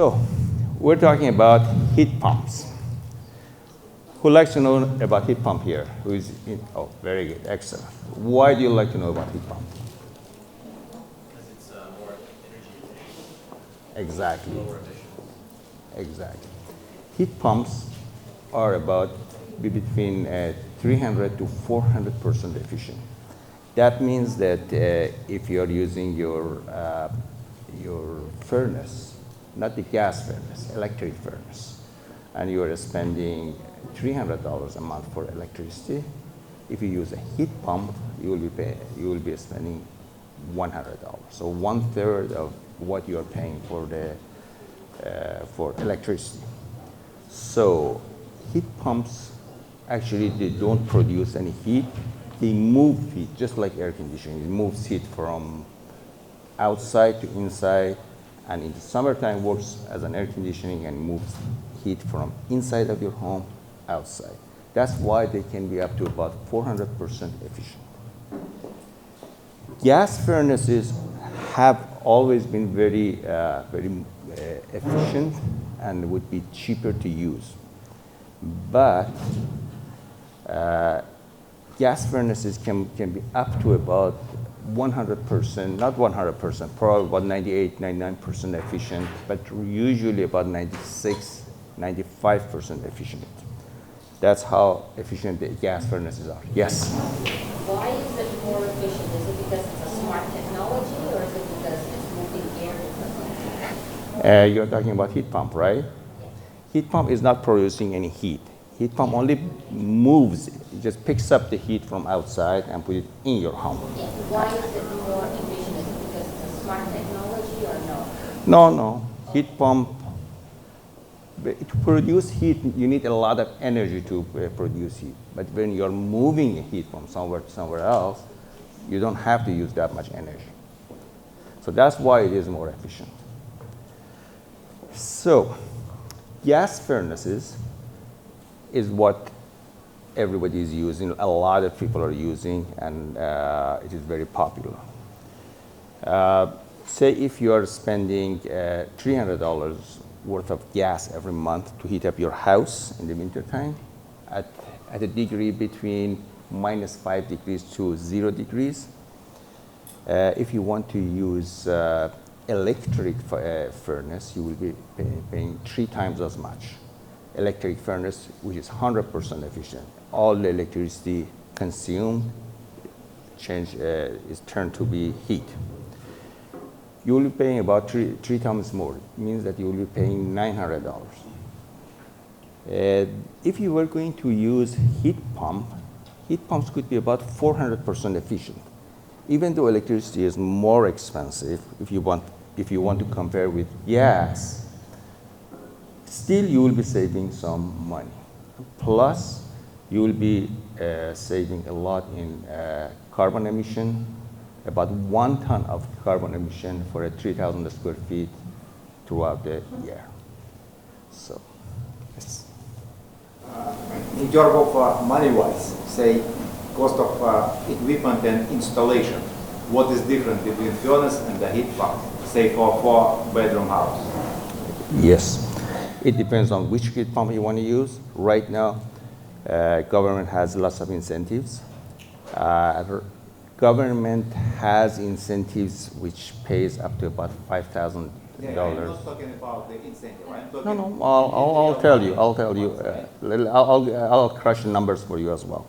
So we're talking about heat pumps. Who likes to know about heat pump here? Who is in? Oh, very good, excellent. Why do you like to know about heat pump? Because it's more energy efficient. Exactly. Lower emissions. Exactly. Heat pumps are about between 300 to 400% efficient. That means that if you're using your furnace, not the gas furnace, electric furnace, and you're spending $300 a month for electricity, if you use a heat pump, you will be spending $100. So 1/3 of what you're paying for electricity. So heat pumps actually they don't produce any heat. They move heat just like air conditioning. It moves heat from outside to inside, and in the summertime works as an air conditioning and moves heat from inside of your home outside. That's why they can be up to about 400% efficient. Gas furnaces have always been very efficient and would be cheaper to use. But gas furnaces can be up to about 100%, not 100%, probably about 98, 99% efficient, but usually about 96, 95% efficient. That's how efficient the gas furnaces are. Yes? Why is it more efficient? Is it because it's a smart technology, or is it because it's moving air differently? You're talking about heat pump, right? Yes. Heat pump is not producing any heat. Heat pump only moves, it just picks up the heat from outside and put it in your home. Yes. Why is it more efficient? Is it because it's a smart technology or no? No. Heat pump, to produce heat, you need a lot of energy to produce heat. But when you're moving heat from somewhere else, you don't have to use that much energy. So that's why it is more efficient. So gas furnaces is what everybody is using, a lot of people are using, and it is very popular. Say if you are spending $300 worth of gas every month to heat up your house in the wintertime at a degree between -5 degrees to 0 degrees. If you want to use electric furnace, you will be paying 3 times as much. Electric furnace, which is 100% efficient. All the electricity consumed is turned to be heat. You will be paying about three times more. It means that you will be paying $900. If you were going to use heat pumps could be about 400% efficient. Even though electricity is more expensive, if you want to compare with gas, still you will be saving some money. Plus, you will be saving a lot in carbon emission, about 1 ton of carbon emission for a 3,000 square feet throughout the year. So, yes. In terms of money-wise, say, cost of equipment and installation, what is different between furnace and the heat pump, say for a 4-bedroom house? Yes. It depends on which heat pump you want to use. Right now, government has lots of incentives. Government has incentives which pays up to about $5,000. Yeah, I'm not talking about the incentive. I'm talking No. I'll tell you. I'll crush the numbers for you as well.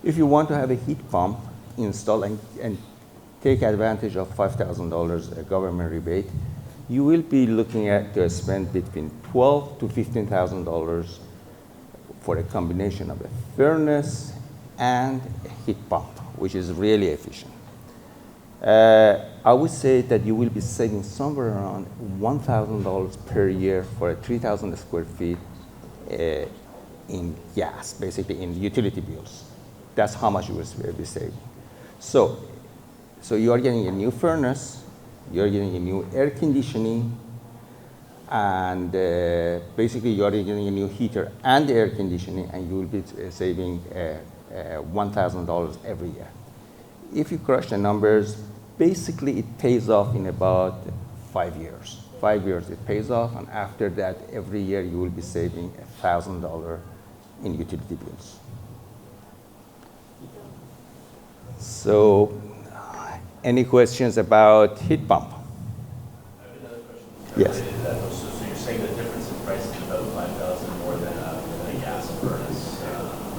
If you want to have a heat pump installed and take advantage of $5,000 government rebate, you will be looking at to spend between $12,000 to $15,000 for a combination of a furnace and a heat pump, which is really efficient. I would say that you will be saving somewhere around $1,000 per year for a 3,000 square feet in gas, basically in utility bills. That's how much you will be saving. So you are getting a new furnace, you're getting a new air conditioning, and basically you are getting a new heater and air conditioning, and you will be saving $1,000 every year. If you crush the numbers, basically it pays off in about 5 years. 5 years it pays off, and after that, every year you will be saving $1,000 in utility bills. So, any questions about heat pump? I have another question. Yes. Related to that, though. So you're saying the difference in price is about 5,000 more than a gas furnace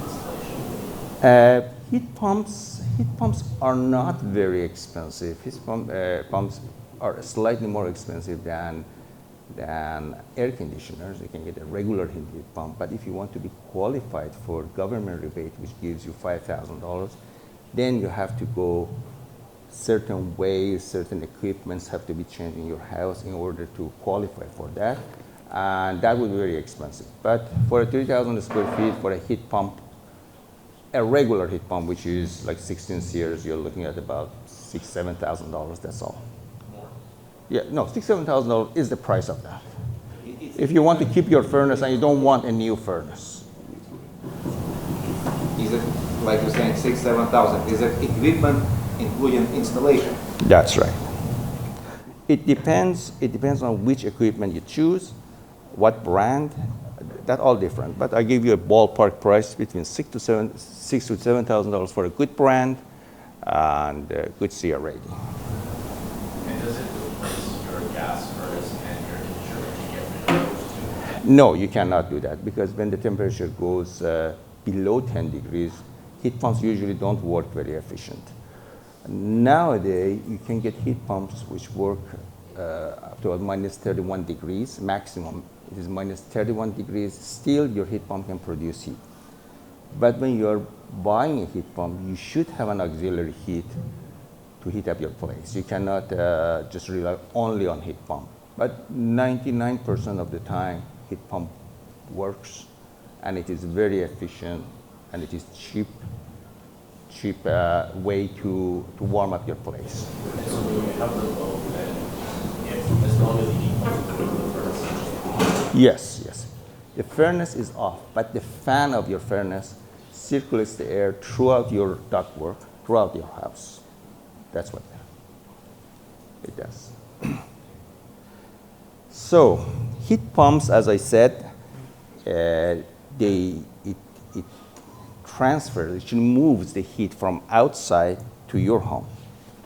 installation? Heat pumps are not very expensive. Pumps are slightly more expensive than air conditioners. You can get a regular heat pump, but if you want to be qualified for government rebate, which gives you $5,000, then you have to go certain ways, certain equipments have to be changed in your house in order to qualify for that, and that would be very expensive. But for a 3,000 square feet, for a heat pump, a regular heat pump, which is like 16 series, you're looking at about $6,000, $7,000, that's all. More. Yeah, no, $6,000, $7,000 is the price of that. If you want to keep your furnace and you don't want a new furnace. Is it, like you're saying, 6,000, 7,000? Is it equipment including installation? That's right. It depends on which equipment you choose, what brand, that's all different. But I give you a ballpark price between $6,000 to $7,000 for a good brand and a good CR rating. And does it replace your gas furnace and your conditioner when you get rid of those two? No, you cannot do that because when the temperature goes below 10 degrees, heat pumps usually don't work very efficient. Nowadays, you can get heat pumps which work up to minus 31 degrees maximum. It is minus 31 degrees. Still, your heat pump can produce heat. But when you're buying a heat pump, you should have an auxiliary heat to heat up your place. You cannot just rely only on heat pump. But 99% of the time, heat pump works, and it is very efficient, and it is cheap way to warm up your place. And so when you have the load, then as long as the heat pump is going to the furnace. Yes, yes. The furnace is off, but the fan of your furnace circulates the air throughout your ductwork, throughout your house. That's what it does. So, heat pumps, as I said, it moves the heat from outside to your home.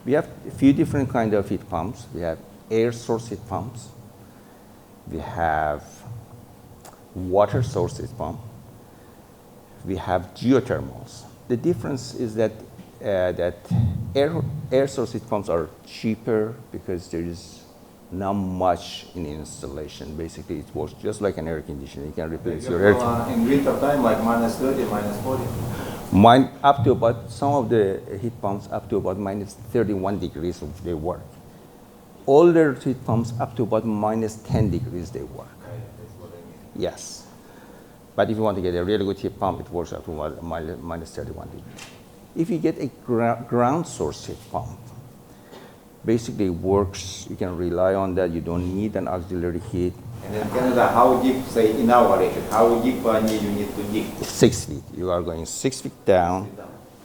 We have a few different kinds of heat pumps. We have air source heat pumps. We have water source heat pump. We have geothermals. The difference is that air source heat pumps are cheaper because there is not much in installation. Basically, it works just like an air conditioner. You can replace your air conditioner. In winter time, like minus 30, minus 40? Up to about, some of the heat pumps up to about minus 31 degrees they work. Older heat pumps up to about minus 10 degrees they work. That's what I mean. Yes. But if you want to get a really good heat pump, it works up to minus 31 degrees. If you get a ground source heat pump, basically it works, you can rely on that, you don't need an auxiliary heat. And in Canada, how deep, say in our region, how deep you need to dig? 6 feet. You are going 6 feet down,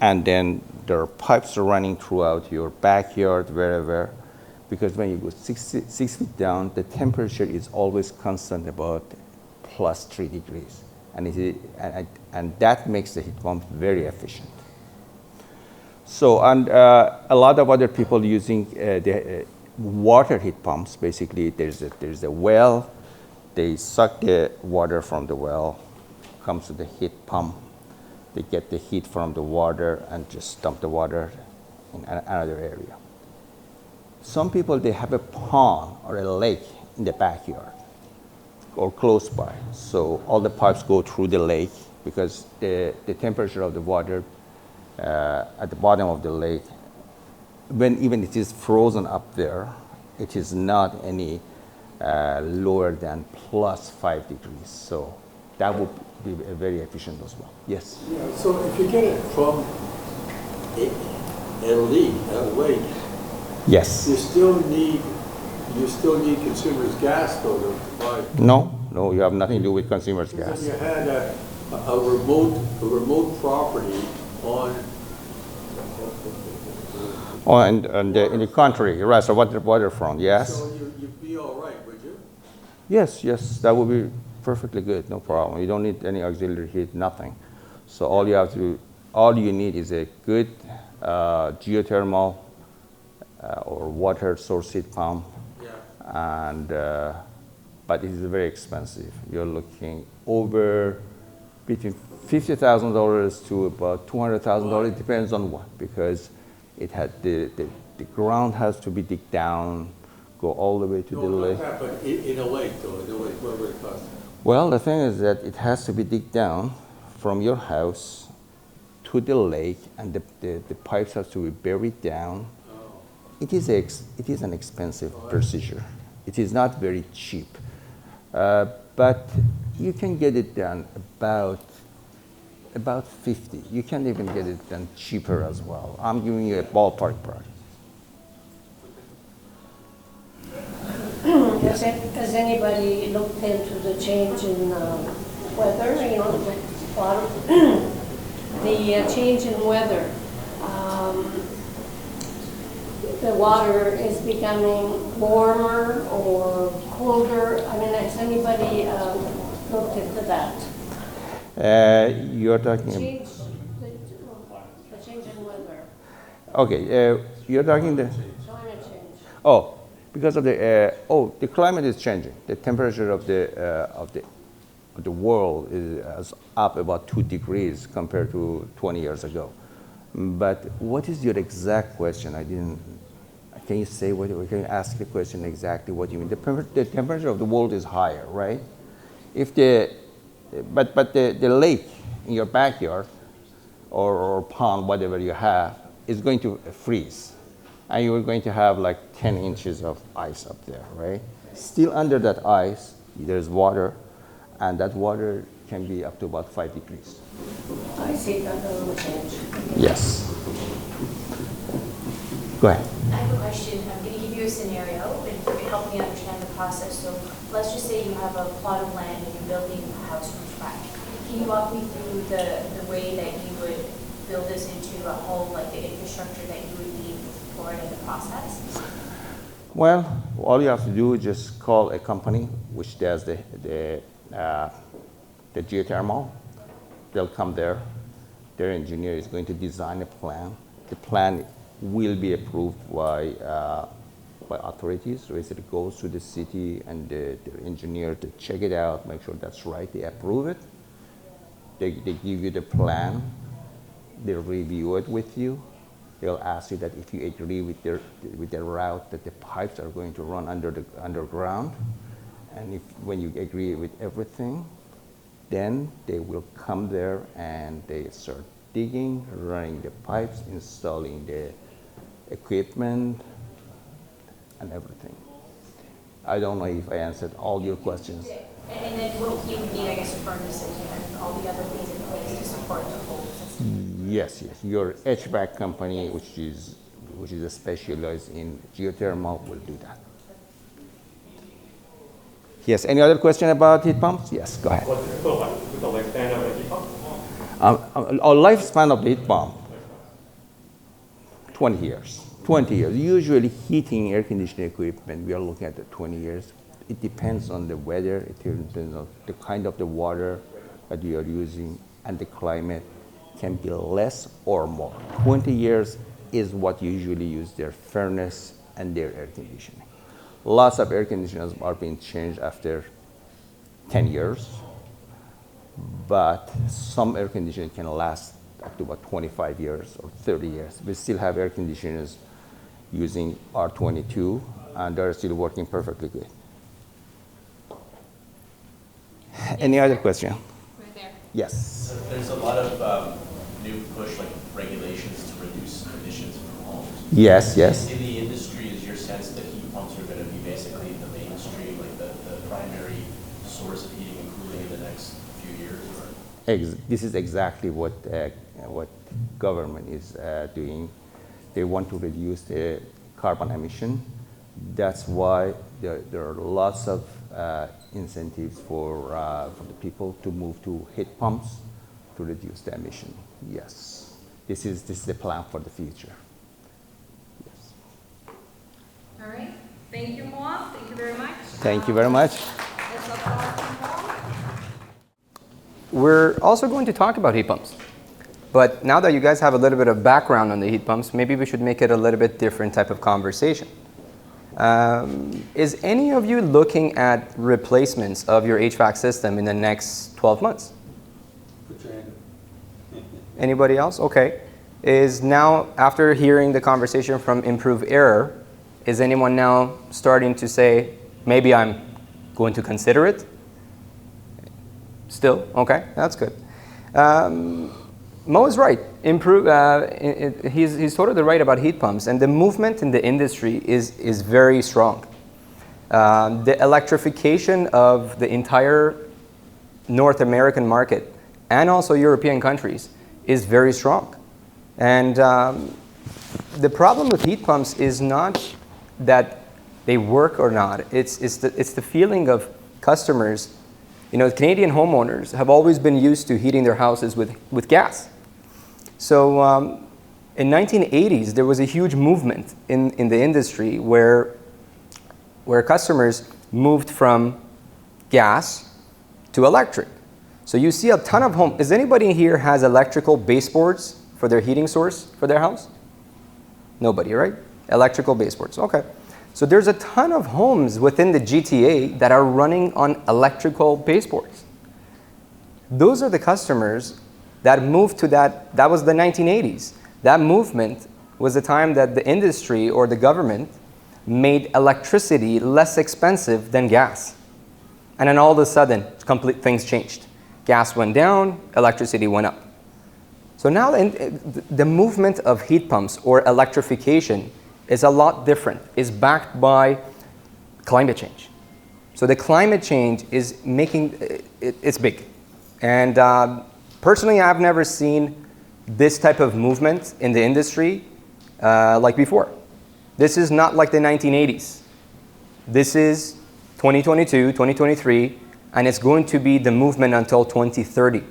and then there are pipes running throughout your backyard, wherever. Because when you go 6 feet down, the temperature is always constant about plus 3 degrees. And that makes the heat pump very efficient. So, and a lot of other people using the water heat pumps, basically there's a well, they suck the water from the well, comes to the heat pump, they get the heat from the water and just dump the water in another area. Some people, they have a pond or a lake in the backyard or close by. So all the pipes go through the lake because the temperature of the water at the bottom of the lake, when even it is frozen up there, it is not any lower than plus 5 degrees. So that would be very efficient as well. Yes? Yeah, so if you get it from a leak, a lake, Yes. you still need consumer's gas though to provide. No, you have nothing to do with consumers' Because gas. if you had a remote property on. Oh, and in the country, right, so waterfront, yes? So you'd be all right, would Yes, yes, that would be perfectly good, no problem. You don't need any auxiliary heat, nothing. So all you need is a good geothermal or water source heat pump, Yeah. and but it is very expensive. You're looking over between $50,000 to about $200,000. It depends on what, because it had the ground has to be digged down, go all the way to the No, lake. not that, but in a lake though, in a lake, what would it cost? Well, the thing is that it has to be digged down from your house to the lake, and the pipes have to be buried down. Oh. It is an expensive procedure. It is not very cheap, but you can get it done about 50. You can even get it done cheaper as well. I'm giving you a ballpark price. Has anybody looked into the change in weather, you know, the water, the change in weather? The water is becoming warmer or colder. I mean, has anybody looked into that? You're talking about, Change, the change in weather, okay, you're talking the, climate change. oh, because of the climate is changing. The temperature of the world is up about 2 degrees compared to 20 years ago. But what is your exact question? Can you say can you ask the question exactly what you mean? The temperature of the world is higher, right? But the lake in your backyard or pond, whatever you have, is going to freeze. And you're going to have like 10 inches of ice up there, right? Still under that ice, there's water, and that water can be up to about 5 degrees. I see that will change. Yes. Go ahead. I have a question. I'm going to give you a scenario and help me understand the process. So let's just say you have a plot of land and you're building a house from scratch. Can you walk me through the way that you would build this into a home, like the infrastructure that you would need for it in the process? Well, all you have to do is just call a company which does the geothermal. They'll come there. Their engineer is going to design a plan. The plan will be approved by authorities. So it goes to the city and the engineer to check it out, make sure that's right. They approve it. They give you the plan. They review it with you. They'll ask you that if you agree with their route that the pipes are going to run underground, and when you agree with everything, then they will come there and they start digging, running the pipes, installing the equipment, and everything. I don't know if I answered all your questions. And then what you would need, I guess, a furnace and all the other things in place to support the whole system. Yes, yes. Your HVAC company, which is specialized in geothermal, will do that. Yes. Any other question about heat pumps? Yes. Go ahead. What's the lifespan of a heat pump? Our lifespan of the heat pump, 20 years. 20 years. Usually heating air conditioning equipment, we are looking at the 20 years. It depends on the weather, it depends on the kind of the water that you are using, and the climate can be less or more. 20 years is what you usually use their furnace and their air conditioning. Lots of air conditioners are being changed after 10 years, but some air conditioning can last up to about 25 years or 30 years. We still have air conditioners using R22, and they're still working perfectly good. Any other question? Right there. Yes. There's a lot of new push, like regulations to reduce emissions from homes. Yes, yes. In the industry, is your sense that heat pumps are going to be basically the mainstream, like the primary source of heating and cooling in the next few years? Or? This is exactly what government is doing. They want to reduce the carbon emission. That's why there are lots of incentives for the people to move to heat pumps to reduce the emission. Yes, this is the plan for the future. Yes. All right. Thank you, Moa. Thank you very much. Thank you very much. we're also going to talk about heat pumps. But now that you guys have a little bit of background on the heat pumps, maybe we should make it a little bit different type of conversation. Is any of you looking at replacements of your HVAC system in the next 12 months? Put your hand up. Anybody else? Okay. Is now, after hearing the conversation from Improve Air, is anyone now starting to say, maybe I'm going to consider it? Still? Okay, that's good. Mo is right. He's totally right about heat pumps, and the movement in the industry is very strong. The electrification of the entire North American market and also European countries is very strong. And the problem with heat pumps is not that they work or not. It's the feeling of customers. You know, Canadian homeowners have always been used to heating their houses with gas. So in 1980s, there was a huge movement in the industry where customers moved from gas to electric. So you see a ton of homes. Is anybody here has electrical baseboards for their heating source for their house? Nobody, right? Electrical baseboards, okay. So there's a ton of homes within the GTA that are running on electrical baseboards. Those are the customers that moved to that was the 1980s. That movement was the time that the industry or the government made electricity less expensive than gas. And then all of a sudden, complete things changed. Gas went down, electricity went up. So now the movement of heat pumps or electrification is a lot different. It's backed by climate change. So the climate change is making, it's big. And personally, I've never seen this type of movement in the industry like before. This is not like the 1980s. This is 2022, 2023, and it's going to be the movement until 2030.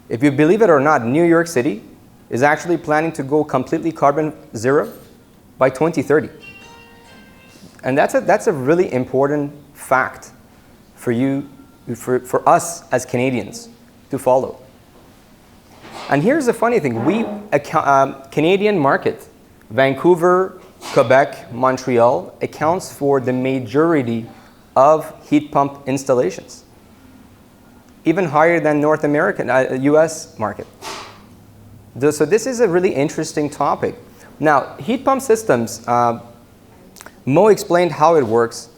If you believe it or not, New York City is actually planning to go completely carbon zero by 2030. And that's a really important fact for you, for us as Canadians to follow. And here's the funny thing. Canadian market, Vancouver, Quebec, Montreal, accounts for the majority of heat pump installations. Even higher than North American, US market. So this is a really interesting topic. Now, heat pump systems, Mo explained how it works,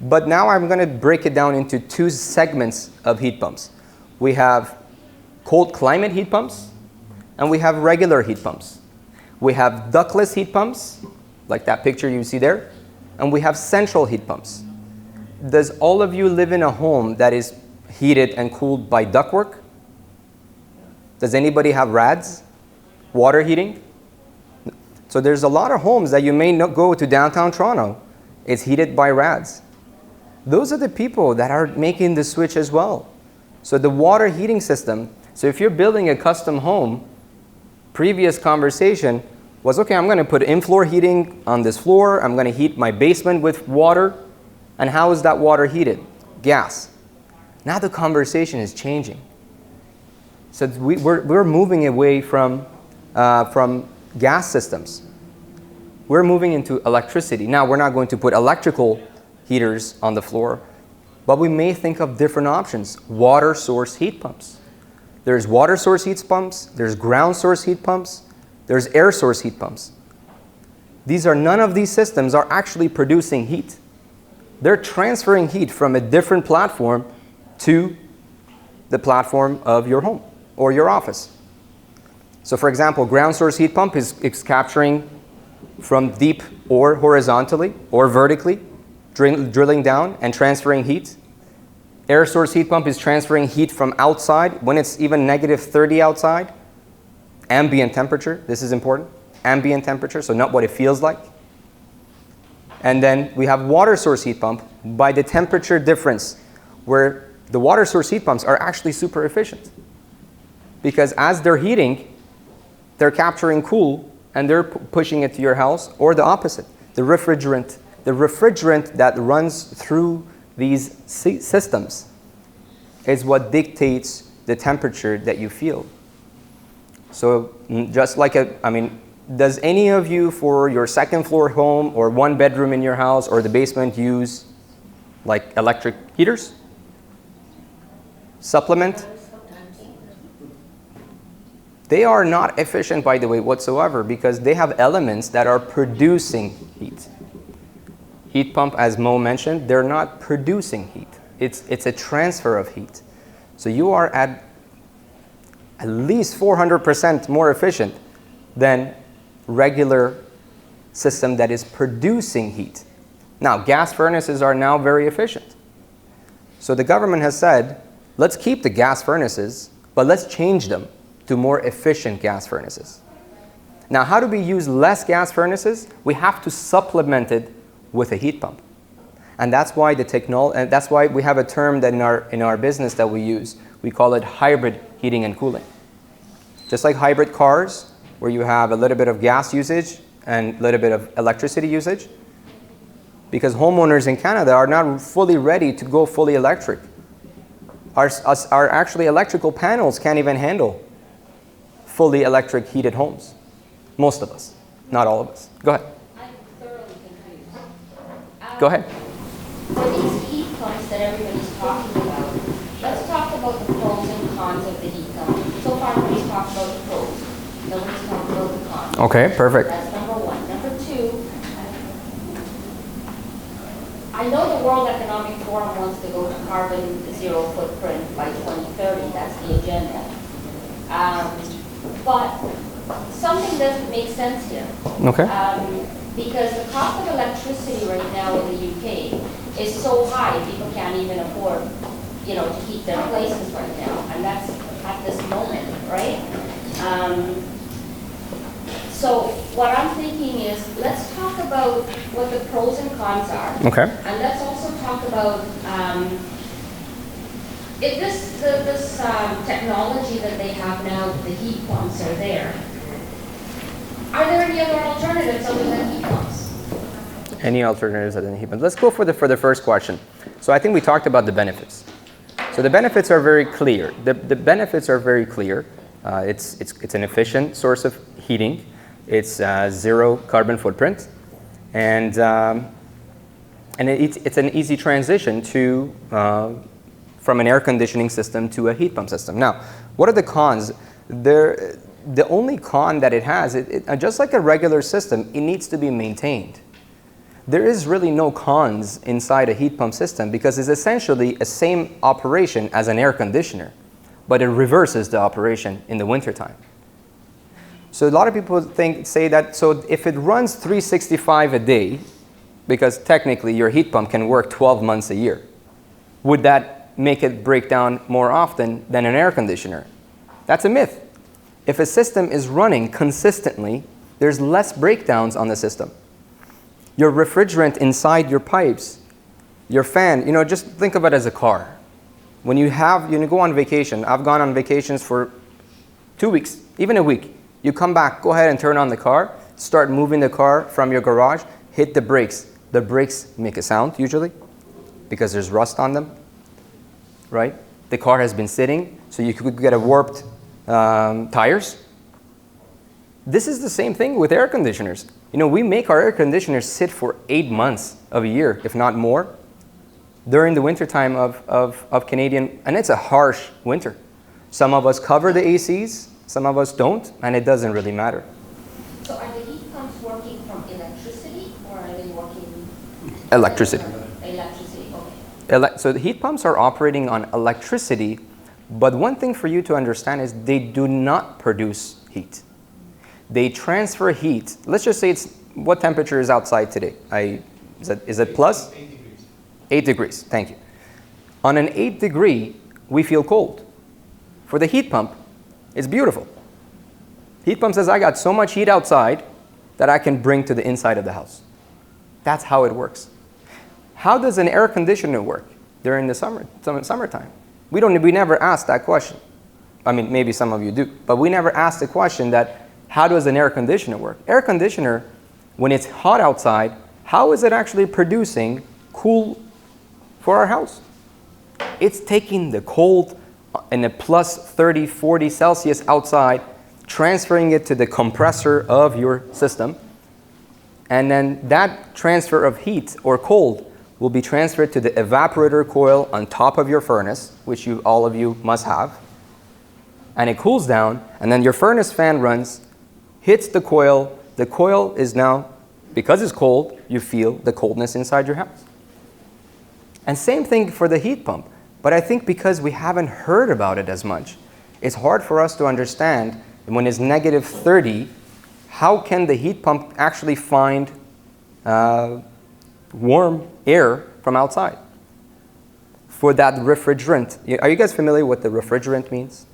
but now I'm going to break it down into two segments of heat pumps. We have cold climate heat pumps, and we have regular heat pumps. We have ductless heat pumps, like that picture you see there, and we have central heat pumps. Does all of you live in a home that is heated and cooled by ductwork? Does anybody have RADs, water heating? So there's a lot of homes that you may not go to downtown Toronto. It's heated by RADs. Those are the people that are making the switch as well. So the water heating system, so if you're building a custom home, previous conversation was, okay, I'm going to put in-floor heating on this floor. I'm going to heat my basement with water. And how is that water heated? Gas. Now the conversation is changing. So we're moving away from gas systems. We're moving into electricity. Now, we're not going to put electrical heaters on the floor, but we may think of different options. Water source heat pumps. There's water source heat pumps, there's ground source heat pumps, there's air source heat pumps. None of these systems are actually producing heat. They're transferring heat from a different platform to the platform of your home or your office. So for example, ground source heat pump is capturing from deep or horizontally or vertically, drilling down and transferring heat. Air source heat pump is transferring heat from outside when it's even -30 outside. Ambient temperature, this is important. Ambient temperature, so not what it feels like. And then we have water source heat pump by the temperature difference, where the water source heat pumps are actually super efficient. Because as they're heating, they're capturing cool and they're pushing it to your house, or the opposite. The refrigerant that runs through these systems is what dictates the temperature that you feel. So just like does any of you for your second floor home or one bedroom in your house or the basement use like electric heaters? Supplement? They are not efficient, by the way, whatsoever, because they have elements that are producing heat. Heat pump, as Mo mentioned, they're not producing heat. It's a transfer of heat. So you are at least 400% more efficient than regular system that is producing heat. Now, gas furnaces are now very efficient. So the government has said, let's keep the gas furnaces, but let's change them to more efficient gas furnaces. Now, how do we use less gas furnaces? We have to supplement it with a heat pump. And that's why that's why we have a term that in our business that we use. We call it hybrid heating and cooling. Just like hybrid cars, where you have a little bit of gas usage and a little bit of electricity usage, because homeowners in Canada are not fully ready to go fully electric. Our actually electrical panels can't even handle fully electric heated homes. Most of us, not all of us. Go ahead. I'm thoroughly confused. Go ahead. For these heat pumps that everybody's talking about, let's talk about the pros and cons of the heat pump. So far, everybody's talked about the pros. Nobody's talked about the cons. Okay, perfect. That's number one. Number two, I know the World Economic Forum wants to go to carbon zero footprint by 2030. That's the agenda. But something doesn't make sense here. Okay. Because the cost of electricity right now in the UK is so high, people can't even afford, to heat their places right now. And that's at this moment, right? So what I'm thinking is, let's talk about what the pros and cons are. Okay. And let's also talk about if this technology that they have now, the heat pumps are there. Are there any other alternatives other than heat pumps? Any alternatives other than heat pumps? Let's go for the first question. So I think we talked about the benefits. So the benefits are very clear. The benefits are very clear. It's an efficient source of heating. It's zero carbon footprint, and it's an easy transition to from an air conditioning system to a heat pump system. Now, what are the cons? The only con that it has, just like a regular system, it needs to be maintained. There is really no cons inside a heat pump system because it's essentially a same operation as an air conditioner, but it reverses the operation in the wintertime. So a lot of people say that, so if it runs 365 a day, because technically your heat pump can work 12 months a year, would that make it break down more often than an air conditioner? That's a myth. If a system is running consistently, there's less breakdowns on the system. Your refrigerant inside your pipes, your fan, just think of it as a car. When you go on vacation, I've gone on vacations for 2 weeks, even a week. You come back, go ahead and turn on the car, start moving the car from your garage, hit the brakes. The brakes make a sound usually because there's rust on them, right? The car has been sitting, so you could get a warped tires. This is the same thing with air conditioners. We make our air conditioners sit for 8 months of a year, if not more, during the wintertime of Canadian, and it's a harsh winter. Some of us cover the ACs, some of us don't, and it doesn't really matter. So are the heat pumps working from electricity or are they working? Electricity. Electricity, okay. So the heat pumps are operating on electricity, but one thing for you to understand is they do not produce heat. They transfer heat. Let's just say what temperature is outside today? Is it plus? 8 degrees. 8 degrees, thank you. On an 8 degree, we feel cold. For the heat pump, it's beautiful. Heat pump says, I got so much heat outside that I can bring to the inside of the house. That's how it works. How does an air conditioner work during the summertime? We never ask that question. I mean, maybe some of you do, but we never ask the question that, how does an air conditioner work? Air conditioner, when it's hot outside, how is it actually producing cool for our house? It's taking the cold in a plus 30, 40 Celsius outside, transferring it to the compressor of your system. And then that transfer of heat or cold will be transferred to the evaporator coil on top of your furnace, which all of you must have. And it cools down, and then your furnace fan runs, hits the coil. The coil is now, because it's cold, you feel the coldness inside your house. And same thing for the heat pump. But I think because we haven't heard about it as much, it's hard for us to understand when it's negative 30, how can the heat pump actually find warm air from outside? For that refrigerant, are you guys familiar with what the refrigerant means?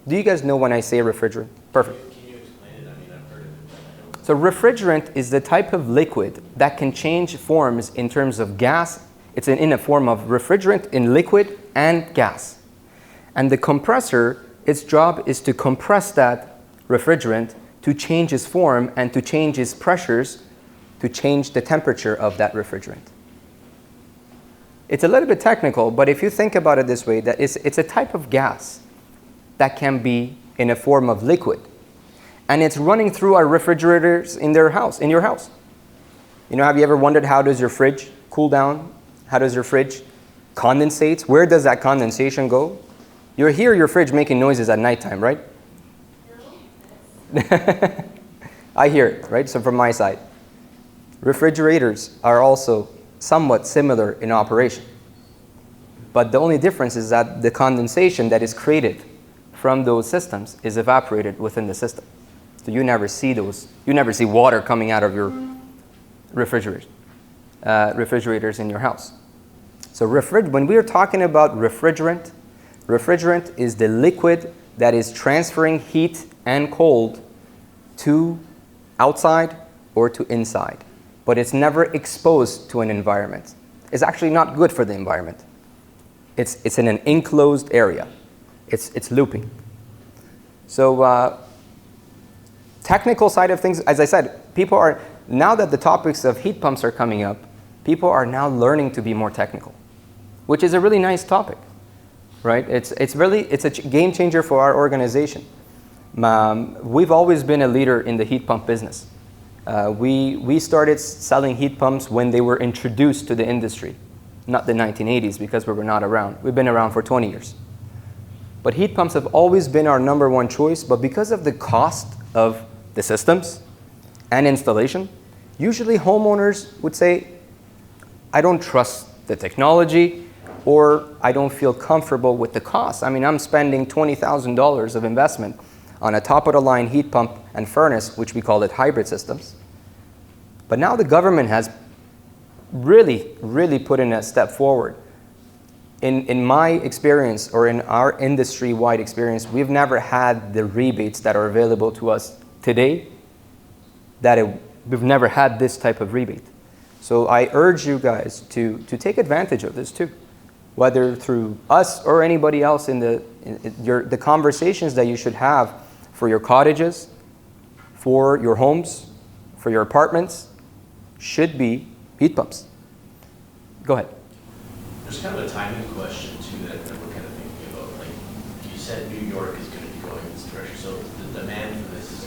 Do you guys know when I say refrigerant? Perfect. Can you explain it? I mean, I've heard of it, but I don't. So refrigerant is the type of liquid that can change forms in terms of gas. It's in a form of refrigerant in liquid and gas. And the compressor, its job is to compress that refrigerant to change its form and to change its pressures to change the temperature of that refrigerant. It's a little bit technical, but if you think about it this way, that it's a type of gas that can be in a form of liquid. And it's running through our refrigerators in your house. You know, have you ever wondered how does your fridge cool down? How does your fridge condensate? Where does that condensation go? You hear your fridge making noises at nighttime, right? I hear it, right? So from my side. Refrigerators are also somewhat similar in operation. But the only difference is that the condensation that is created from those systems is evaporated within the system. So you never see water coming out of your refrigerators in your house. So when we are talking about refrigerant is the liquid that is transferring heat and cold to outside or to inside. But it's never exposed to an environment. It's actually not good for the environment. It's in an enclosed area. It's looping. So technical side of things, as I said, people are, now that the topics of heat pumps are coming up, people are now learning to be more technical, which is a really nice topic, right? It's a game changer for our organization. We've always been a leader in the heat pump business. We started selling heat pumps when they were introduced to the industry, not the 1980s, because we were not around. We've been around for 20 years. But heat pumps have always been our number one choice, but because of the cost of the systems and installation, usually homeowners would say, I don't trust the technology, or I don't feel comfortable with the cost. I mean, I'm spending $20,000 of investment on a top-of-the-line heat pump and furnace, which we call it hybrid systems. But now the government has really put in a step forward. In my experience, or in our industry-wide experience, we've never had the rebates that are available to us today, we've never had this type of rebate. So I urge you guys to take advantage of this too, whether through us or anybody else in the conversations that you should have for your cottages, for your homes, for your apartments, should be heat pumps. Go ahead. There's kind of a timing question too that we're kind of thinking about. Like you said, New York is going to be going in this direction. So the demand for this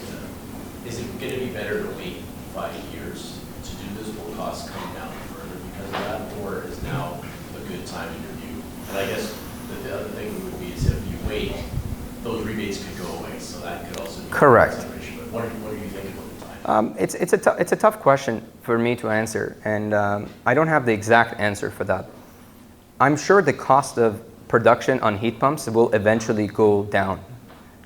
is it going to be better to wait 5 years to do this? Will costs come down further because of that, or is now a good time in your view? And I guess the other thing would be is if you wait, those rebates could go away. So that could also be correct. A consideration. But what are you thinking about the time? It's a tough question for me to answer, and I don't have the exact answer for that. I'm sure the cost of production on heat pumps will eventually go down,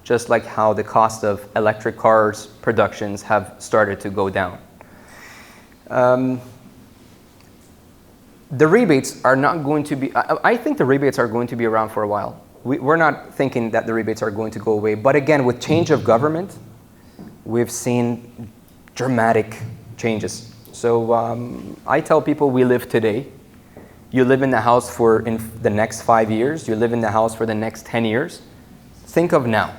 just like how the cost of electric cars productions have started to go down. The rebates are not going to be, I think the rebates are going to be around for a while. We're not thinking that the rebates are going to go away, but again, with change of government, we've seen dramatic changes. So I tell people we live today. You live in the house for the next 5 years. You live in the house for the next 10 years. Think of now.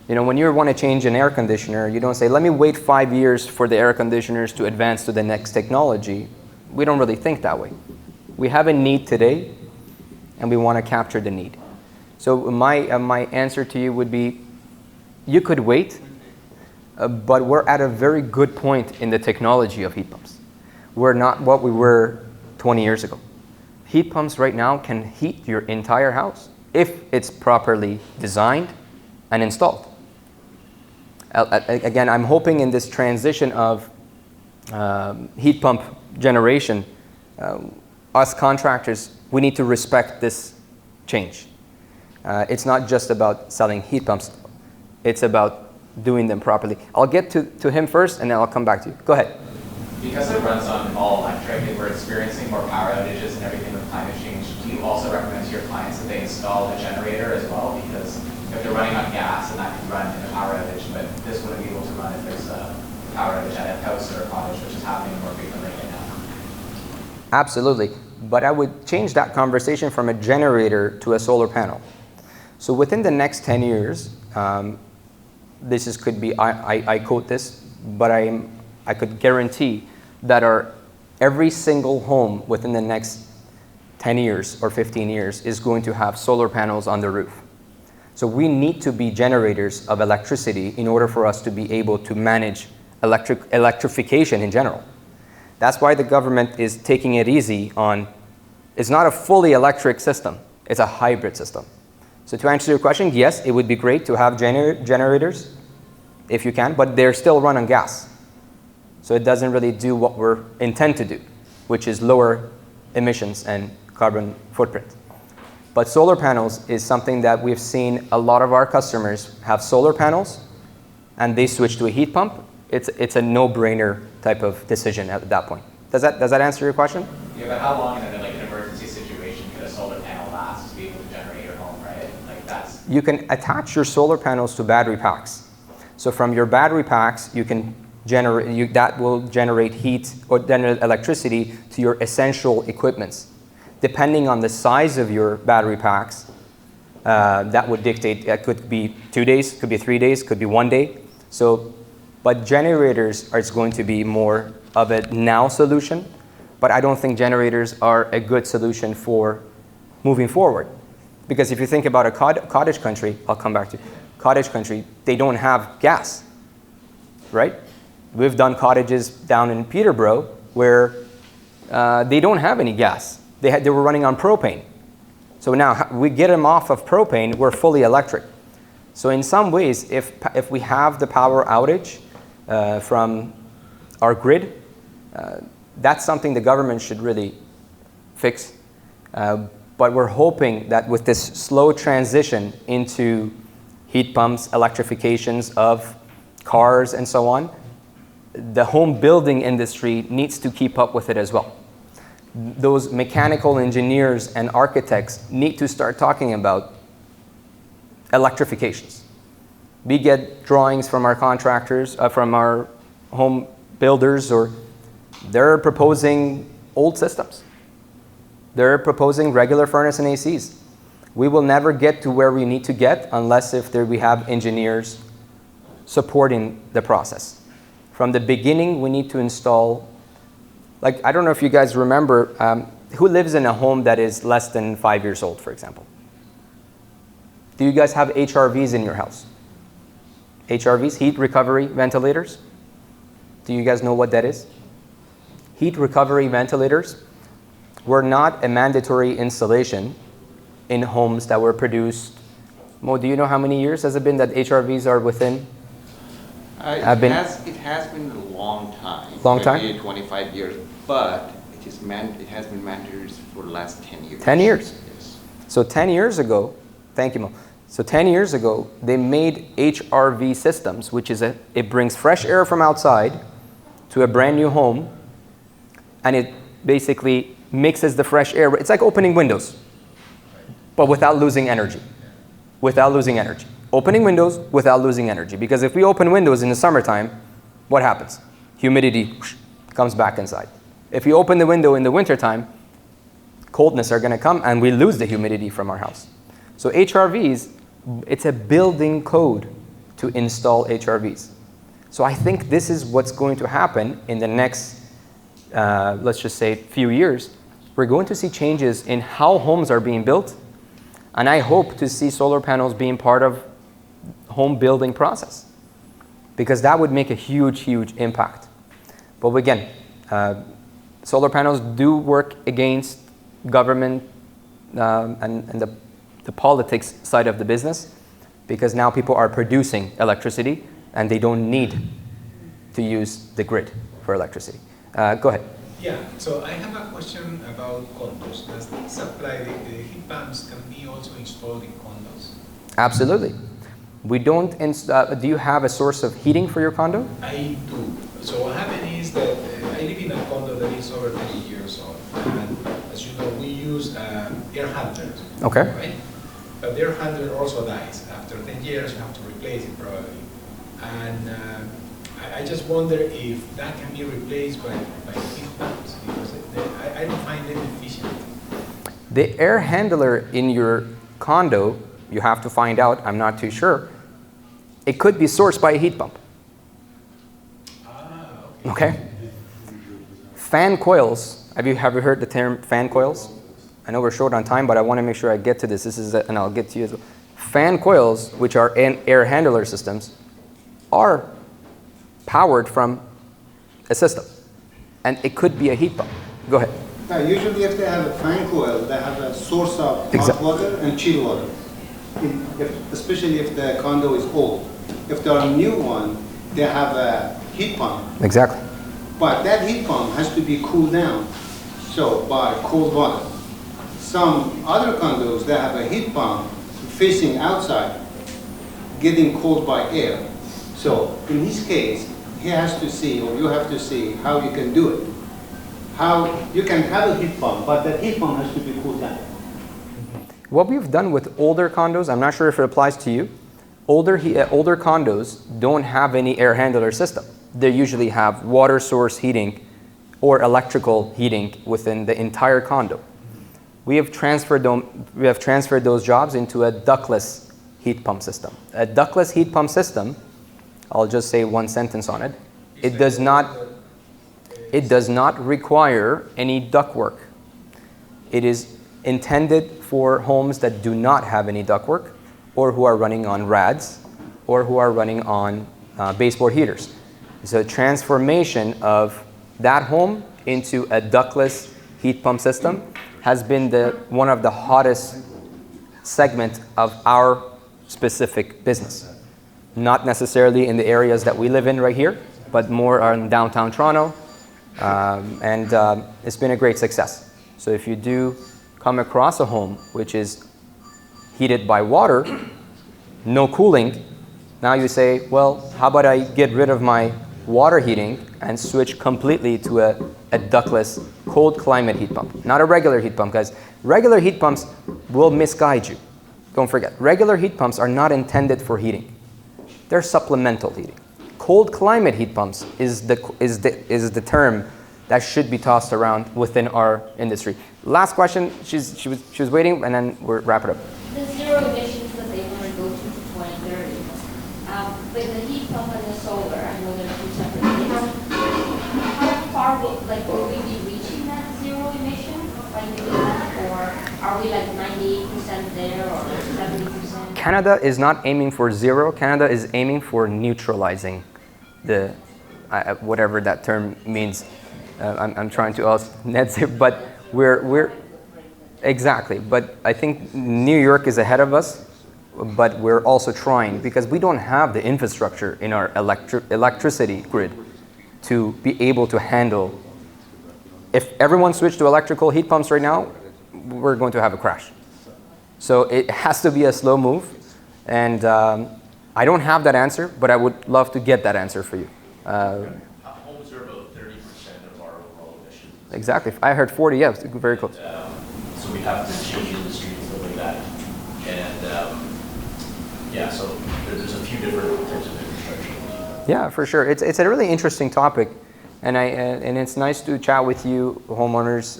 You know, when you want to change an air conditioner, you don't say, let me wait 5 years for the air conditioners to advance to the next technology. We don't really think that way. We have a need today, and we want to capture the need. So my answer to you would be, you could wait, but we're at a very good point in the technology of heat pumps. We're not what we were 20 years ago. Heat pumps right now can heat your entire house if it's properly designed and installed. Again, I'm hoping in this transition of heat pump generation, us contractors, we need to respect this change. It's not just about selling heat pumps, it's about doing them properly. I'll get to him first and then I'll come back to you. Go ahead. Because it runs on all electric and we're experiencing more power outages and everything with climate change, do you also recommend to your clients that they install a generator as well? Because if they're running on gas and that can run in a power outage, but this wouldn't be able to run if there's a power outage at a house or a cottage, which is happening more frequently right now. Absolutely. But I would change that conversation from a generator to a solar panel. So within the next 10 years, could be, I quote this, but I could guarantee that every single home within the next 10 years or 15 years is going to have solar panels on the roof. So we need to be generators of electricity in order for us to be able to manage electrification in general. That's why the government is taking it easy on, it's not a fully electric system, it's a hybrid system. So to answer your question, yes, it would be great to have generators if you can, but they're still run on gas. So it doesn't really do what we're intend to do, which is lower emissions and carbon footprint. But solar panels is something that we've seen a lot of our customers have solar panels and they switch to a heat pump. It's a no-brainer type of decision at that point. Does that answer your question? Yeah, but how long in an emergency situation could a solar panel last to be able to generate your home, right? You can attach your solar panels to battery packs. So from your battery packs, you can that will generate heat or generate electricity to your essential equipments. Depending on the size of your battery packs, that would dictate, it could be 2 days, could be 3 days, could be 1 day. But generators are going to be more of a now solution, but I don't think generators are a good solution for moving forward. Because if you think about a cottage country, I'll come back to cottage country, they don't have gas, right? We've done cottages down in Peterborough where they don't have any gas. They were running on propane. So now we get them off of propane, we're fully electric. So in some ways, if we have the power outage from our grid, that's something the government should really fix. But we're hoping that with this slow transition into heat pumps, electrifications of cars and so on, the home building industry needs to keep up with it as well. Those mechanical engineers and architects need to start talking about electrifications. We get drawings from our contractors, from our home builders, or they're proposing old systems. They're proposing regular furnace and ACs. We will never get to where we need to get unless we have engineers supporting the process. From the beginning, we need to install, I don't know if you guys remember, who lives in a home that is less than 5 years old, for example? Do you guys have HRVs in your house? HRVs, heat recovery ventilators? Do you guys know what that is? Heat recovery ventilators were not a mandatory installation in homes that were produced. Mo, do you know how many years has it been that HRVs are within? It has been a long time. Long time? Maybe 25 years, but it has been mandatory for the last 10 years. 10 years? Yes. So 10 years ago, thank you, Mo. So 10 years ago, they made HRV systems, which is it brings fresh air from outside to a brand new home, and it basically mixes the fresh air. It's like opening windows, but without losing energy. Without losing energy. Opening windows without losing energy. Because if we open windows in the summertime, what happens? Humidity comes back inside. If we open the window in the wintertime, coldness are going to come and we lose the humidity from our house. So HRVs, it's a building code to install HRVs. So I think this is what's going to happen in the next, let's just say, few years. We're going to see changes in how homes are being built, And I hope to see solar panels being part of home building process, because that would make a huge, huge impact. But again, solar panels do work against government and the politics side of the business, because now people are producing electricity and they don't need to use the grid for electricity. Go ahead. Yeah, so I have a question about condos. Does the supply, the heat pumps can be also installed in condos? Absolutely. We don't, do you have a source of heating for your condo? I do. So what happened is that I live in a condo that is over 30 years old. And as you know, we use air handlers. Okay. Right? But the air handler also dies. After 10 years, you have to replace it probably. And I just wonder if that can be replaced by heat pumps, because I don't find them efficient. The air handler in your condo, you have to find out, I'm not too sure, it could be sourced by a heat pump. Okay? Fan coils, have you heard the term fan coils? I know we're short on time, but I want to make sure I get to this. And I'll get to you as well. Fan coils, which are air handler systems, are powered from a system. And it could be a heat pump. Go ahead. Usually if they have a fan coil, they have a source of hot water and chill water, especially if the condo is old. If they are a new one, they have a heat pump. Exactly. But that heat pump has to be cooled down, so by cold water. Some other condos, they have a heat pump facing outside, getting cold by air. So in his case, he has to see, or you have to see, how you can do it. How you can have a heat pump, but that heat pump has to be cooled down. What we've done with older condos, I'm not sure if it applies to you, older condos don't have any air handler system. They usually have water source heating or electrical heating within the entire condo. We have transferred those jobs into a ductless heat pump system. A ductless heat pump system, I'll just say one sentence on it. It does not require any ductwork. It is intended for homes that do not have any ductwork, or who are running on RADs, or who are running on baseboard heaters. So transformation of that home into a ductless heat pump system has been one of the hottest segment of our specific business. Not necessarily in the areas that we live in right here, but more in downtown Toronto, and it's been a great success. So if you do come across a home which is heated by water, no cooling, now you say, well, how about I get rid of my water heating and switch completely to a ductless cold climate heat pump. Not a regular heat pump, guys. Regular heat pumps will misguide you. Don't forget, regular heat pumps are not intended for heating. They're supplemental heating. Cold climate heat pumps is the term that should be tossed around within our industry. Last question, she was waiting, and then we'll wrap it up. The zero emissions that they want to go to 2030, with the heat pump and the solar, I know they're two separate things. How far will we be reaching that zero emission by doing that, or are we like 98% there or 70%? Canada is not aiming for zero. Canada is aiming for neutralizing the whatever that term means. I'm trying to ask net zero, but we're exactly. But I think New York is ahead of us. But we're also trying, because we don't have the infrastructure in our electricity grid to be able to handle. If everyone switched to electrical heat pumps right now, we're going to have a crash. So it has to be a slow move. And I don't have that answer, but I would love to get that answer for you. Homes are about 30% of our overall emissions. Exactly. I heard 40, yeah, very close. So we have to change industry and stuff like that. And yeah, so there's a few different types of infrastructure. Yeah, for sure. It's a really interesting topic, and it's nice to chat with you, homeowners.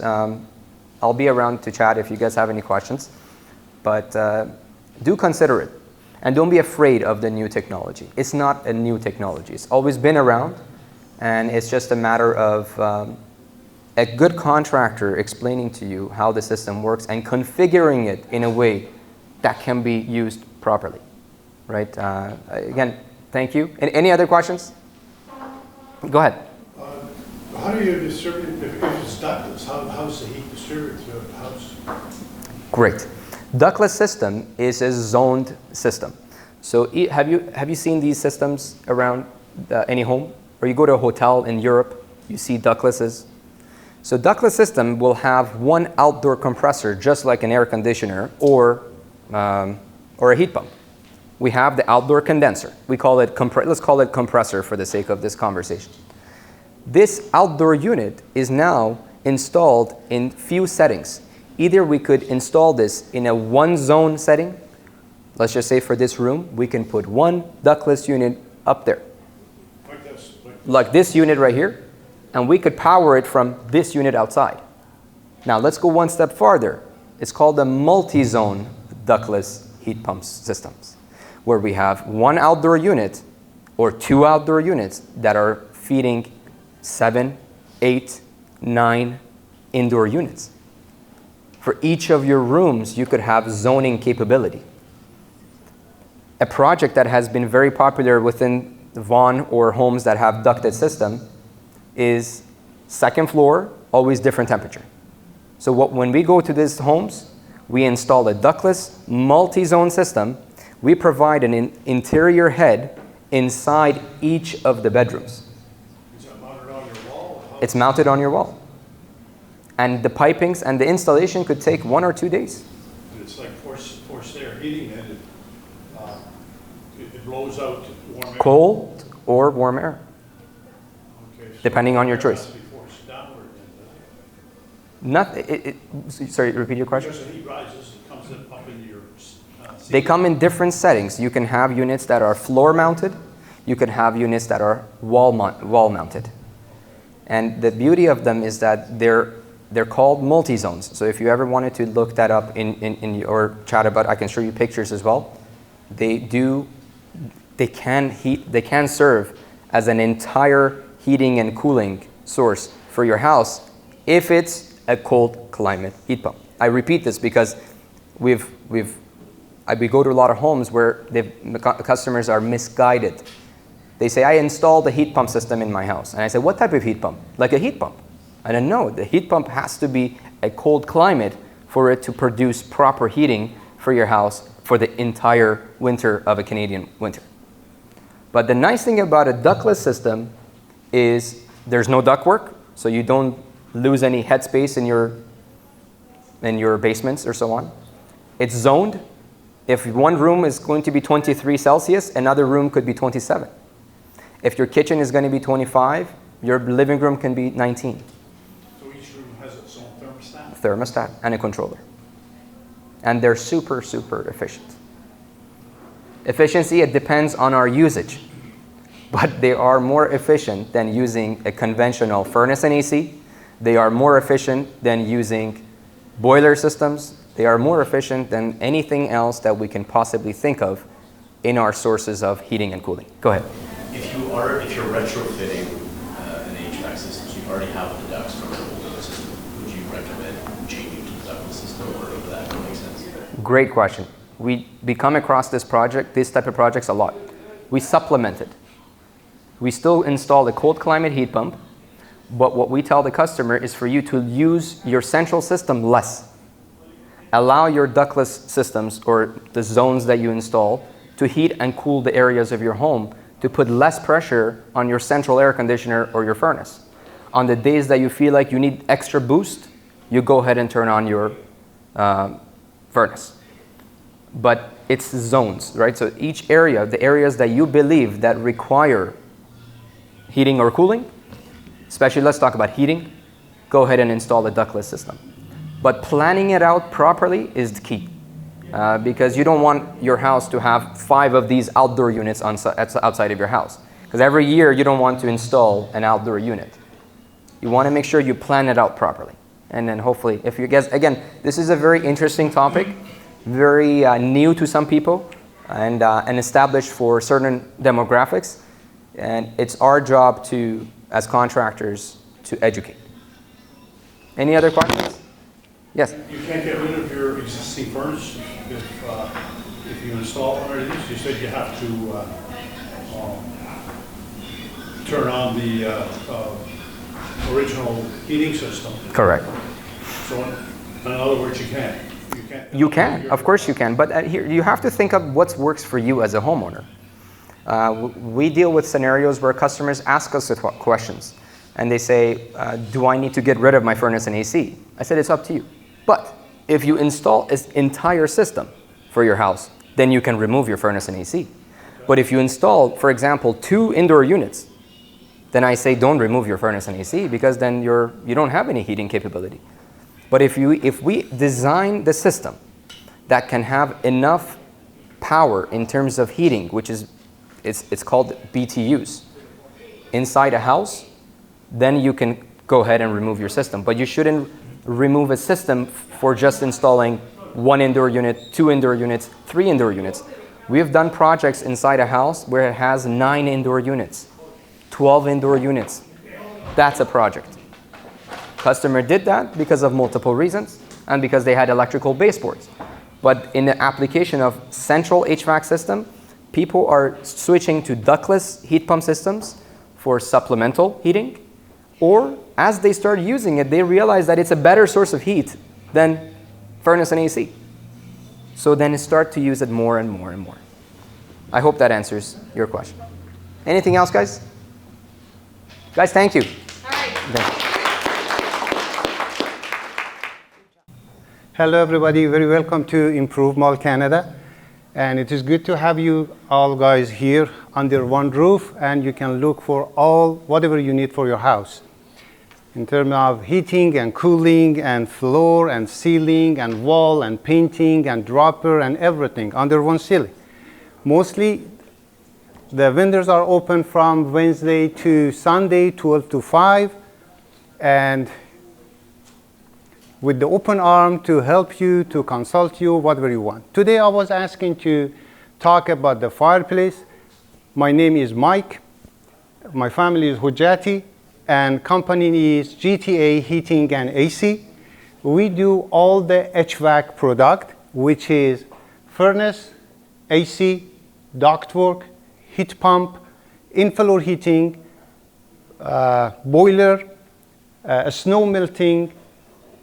I'll be around to chat if you guys have any questions, but do consider it, and don't be afraid of the new technology. It's not a new technology. It's always been around, and it's just a matter of a good contractor explaining to you how the system works and configuring it in a way that can be used properly, right? Again, thank you. Any other questions? Go ahead. How do you distribute, if it's ductless, how's the heat distributed through the house? Great. Ductless system is a zoned system. So have you seen these systems around any home? Or you go to a hotel in Europe, you see ductlesses. So ductless system will have one outdoor compressor, just like an air conditioner or a heat pump. We have the outdoor condenser. We call it let's call it compressor for the sake of this conversation. This outdoor unit is now installed in few settings. Either we could install this in a one zone setting. Let's just say for this room, we can put one ductless unit up there. Like this unit right here. And we could power it from this unit outside. Now let's go one step farther. It's called a multi-zone ductless heat pump systems, where we have one outdoor unit or two outdoor units that are feeding 7, 8, 9 indoor units. For each of your rooms, you could have zoning capability. A project that has been very popular within Vaughan or homes that have ducted system is second floor, always different temperature. So when we go to these homes, we install a ductless multi-zone system. We provide an interior head inside each of the bedrooms. Is that mounted on your wall? It's mounted on your wall. And the pipings and the installation could take 1 or 2 days. And it's like forced air heating, and it blows out warm air. Cold or warm air, Okay, so depending on your it choice. has to be forced downward then, doesn't it? Sorry, repeat your question. Because the heat rises, it comes up into your They come in different settings. You can have units that are floor mounted. You can have units that are wall mounted. And the beauty of them is that they're called multi-zones. So if you ever wanted to look that up in your chat about, I can show you pictures as well. They can serve as an entire heating and cooling source for your house if it's a cold climate heat pump. I repeat this because we go to a lot of homes where the customers are misguided. They say, I installed a heat pump system in my house. And I say, what type of heat pump? Like a heat pump. I don't know. The heat pump has to be a cold climate for it to produce proper heating for your house for the entire winter of a Canadian winter. But the nice thing about a ductless system is there's no ductwork, so you don't lose any headspace in your basements or so on. It's zoned. If one room is going to be 23 Celsius, another room could be 27. If your kitchen is going to be 25, your living room can be 19. So each room has its own thermostat? Thermostat and a controller. And they're super, super efficient. Efficiency, it depends on our usage. But they are more efficient than using a conventional furnace and AC. They are more efficient than using boiler systems. They are more efficient than anything else that we can possibly think of in our sources of heating and cooling. Go ahead. If you're retrofitting an HVAC system, so you already have the ducts from an older system, would you recommend changing to the ductless system, or would that make sense? Great question. We come across this type of projects a lot. We supplement it. We still install a cold climate heat pump, but what we tell the customer is for you to use your central system less. Allow your ductless systems or the zones that you install to heat and cool the areas of your home to put less pressure on your central air conditioner or your furnace. On the days that you feel like you need extra boost, you go ahead and turn on your furnace. But it's zones, right? So each area, the areas that you believe that require heating or cooling, especially let's talk about heating, go ahead and install a ductless system. But planning it out properly is the key. Because you don't want your house to have 5 of these outdoor units outside of your house. Because every year you don't want to install an outdoor unit. You want to make sure you plan it out properly. And then hopefully, if you guys, again, this is a very interesting topic, very new to some people, and established for certain demographics. And it's our job to, as contractors, to educate. Any other questions? Yes? You can't get rid of your existing furnace if you install one of these, you said you have to turn on the original heating system. Correct. So in other words, you can't. You can, of course you can, but here you have to think of what works for you as a homeowner. We deal with scenarios where customers ask us questions, and they say, do I need to get rid of my furnace and AC? I said, it's up to you. But if you install an entire system for your house, then you can remove your furnace and AC. But if you install, for example, 2 indoor units, then I say don't remove your furnace and AC, because then you don't have any heating capability. But if we design the system that can have enough power in terms of heating, which is it's called BTUs, inside a house, then you can go ahead and remove your system. But you shouldn't remove a system for just installing 1 indoor unit, 2 indoor units, 3 indoor units. We have done projects inside a house where it has 9 indoor units, 12 indoor units. That's a project. Customer did that because of multiple reasons and because they had electrical baseboards. But in the application of central HVAC system, people are switching to ductless heat pump systems for supplemental heating, or as they start using it, they realize that it's a better source of heat than furnace and AC. So then they start to use it more and more and more. I hope that answers your question. Anything else, guys? Guys, thank you. All right. Thank you. Hello, everybody. Very welcome to Improve Mall Canada. And it is good to have you all guys here under one roof, and you can look for whatever you need for your house in terms of heating and cooling and floor and ceiling and wall and painting and dropper and everything under one ceiling. Mostly the vendors are open from Wednesday to Sunday, 12 to 5, and with the open arm to help you, to consult you, whatever you want. Today I was asking to talk about the fireplace. My name is Mike. My family is Hujati, and company is GTA Heating and AC. We do all the HVAC product, which is furnace, AC, ductwork, heat pump, in-floor heating, boiler, snow melting,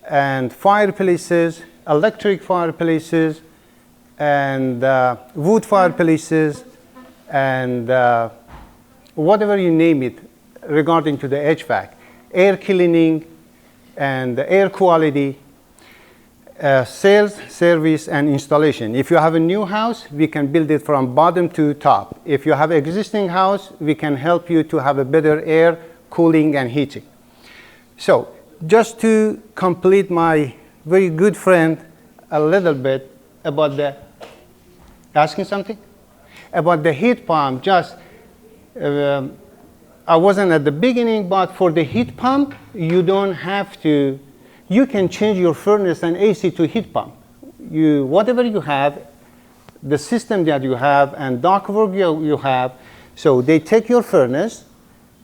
and fireplaces, electric fireplaces, and wood fireplaces, and whatever you name it regarding to the HVAC, air cleaning, and air quality, sales, service, and installation. If you have a new house, we can build it from bottom to top. If you have an existing house, we can help you to have a better air, cooling, and heating. So, just to complete my very good friend a little bit about asking something? About the heat pump, I wasn't at the beginning, but for the heat pump, you don't have to, you can change your furnace and AC to heat pump. Whatever you have, the system that you have and ductwork you have, so they take your furnace,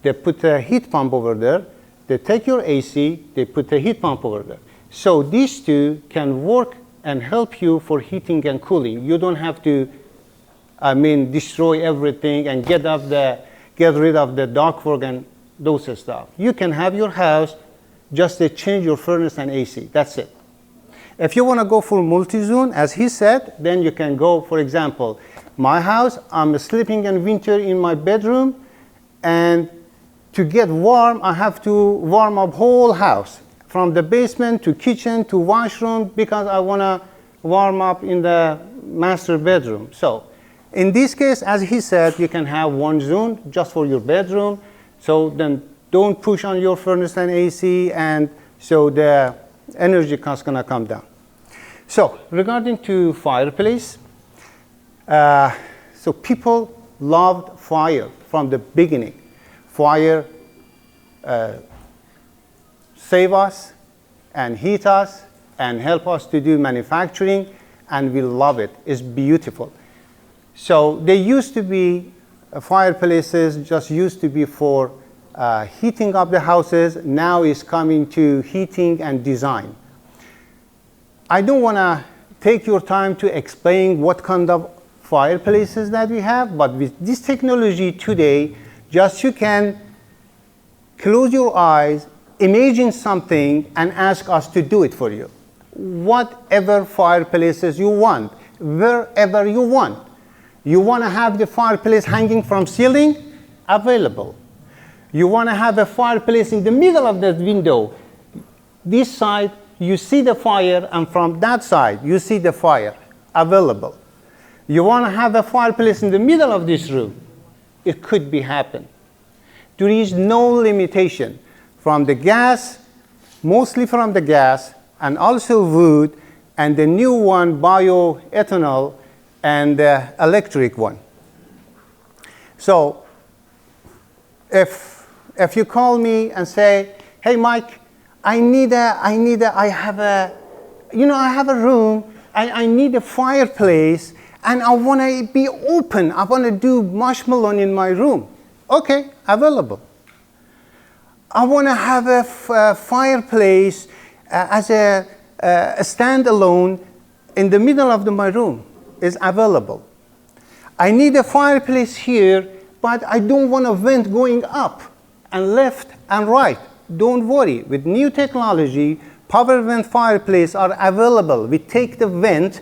they put a heat pump over there, they take your AC, they put a heat pump over there. So these two can work and help you for heating and cooling. You don't have to, destroy everything and get rid of the ductwork and those stuff. You can have your house, just change your furnace and AC, that's it. If you want to go for multi-zone, as he said, then you can go, for example, my house, I'm sleeping in winter in my bedroom, and to get warm, I have to warm up whole house, from the basement to kitchen to washroom, because I want to warm up in the master bedroom. So in this case, as he said, you can have one zone just for your bedroom. So then don't push on your furnace and AC, and so the energy cost is going to come down. So regarding to fireplace, so people loved fire from the beginning. Fire save us and heat us and help us to do manufacturing, and we love it. It's beautiful. So they used to be fireplaces, just used to be for heating up the houses. Now it's coming to heating and design. I don't want to take your time to explain what kind of fireplaces that we have, but with this technology today, just you can close your eyes, imagine something, and ask us to do it for you. Whatever fireplaces you want, wherever you want. You want to have the fireplace hanging from ceiling? Available. You want to have a fireplace in the middle of the window. This side, you see the fire, and from that side, you see the fire. Available. You want to have a fireplace in the middle of this room? It could be happen. There is no limitation from the gas, mostly from the gas, and also wood, and the new one, bioethanol, and the electric one. So if you call me and say, hey Mike, I have a room, I need a fireplace, and I want to be open, I want to do marshmallow in my room. Okay, available. I want to have a fireplace as a standalone in the middle of my room. Is available. I need a fireplace here, but I don't want a vent going up and left and right. Don't worry, with new technology, power vent fireplace are available. We take the vent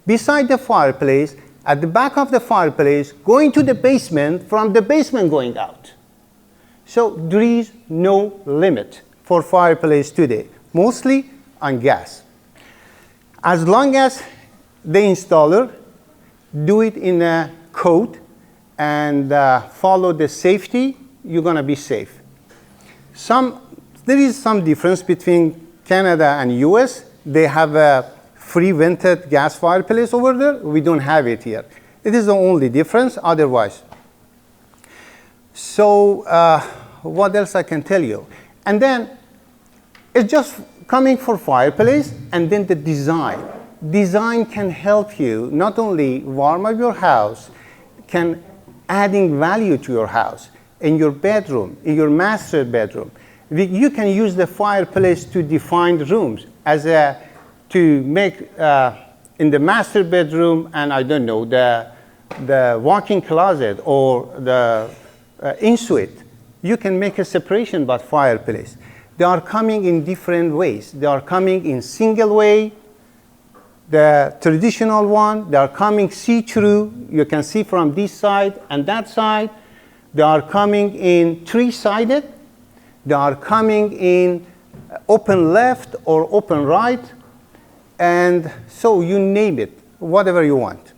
beside the fireplace, at the back of the fireplace, going to the basement, from the basement going out. So there is no limit for fireplace today, mostly on gas. As long as the installer do it in a code and follow the safety, you're going to be safe. There is some difference between Canada and US. They have a free vented gas fireplace over there. We don't have it here. It is the only difference otherwise. So what else I can tell you? And then it's just coming for fireplace, and then the design. Design can help you not only warm up your house, can adding value to your house, in your bedroom, in your master bedroom. You can use the fireplace to define rooms to make in the master bedroom, and I don't know, the walk-in closet or the in-suite. You can make a separation by fireplace. They are coming in different ways. They are coming in single way, the traditional one. They are coming see-through. You can see from this side and that side. They are coming in three-sided. They are coming in open left or open right. And so you name it, whatever you want.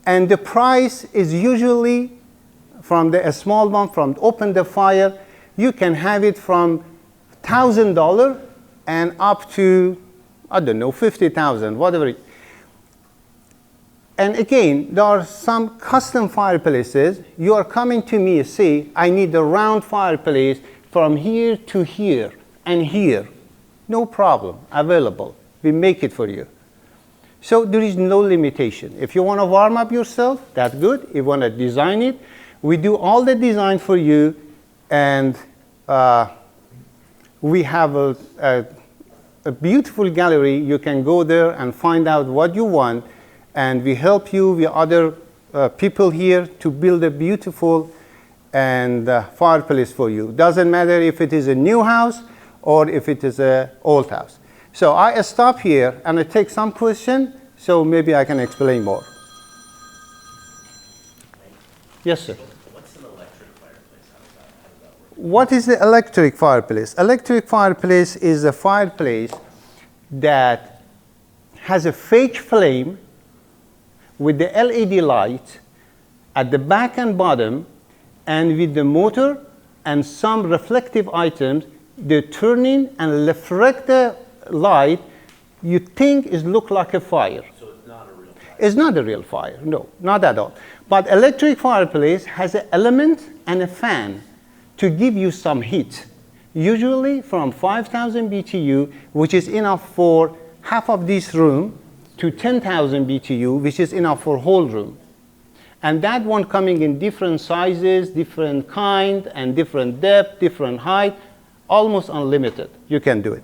And the price is usually from a small one, from open the fire, you can have it from $1,000 and up to, I don't know, 50,000, whatever. And again, there are some custom fireplaces. You are coming to me, say, I need a round fireplace from here to here and here. No problem, available. We make it for you. So there is no limitation. If you want to warm up yourself, that's good. If you want to design it, we do all the design for you, and we have a beautiful gallery. You can go there and find out what you want, and we help you with other people here to build a beautiful and fireplace for you. Doesn't matter if it is a new house or if it is an old house. So I stop here and I take some question, so maybe I can explain more. Yes, sir. What's an electric fireplace? How does that work? What is the electric fireplace? Electric fireplace is a fireplace that has a fake flame with the LED light at the back and bottom, and with the motor and some reflective items, they turn in and reflect the light. You think it looks like a fire. So it's not a real fire? It's not a real fire, no, not at all. But electric fireplace has an element and a fan to give you some heat, usually from 5,000 BTU, which is enough for half of this room, to 10,000 BTU, which is enough for whole room. And that one coming in different sizes, different kind, and different depth, different height, almost unlimited. You can do it.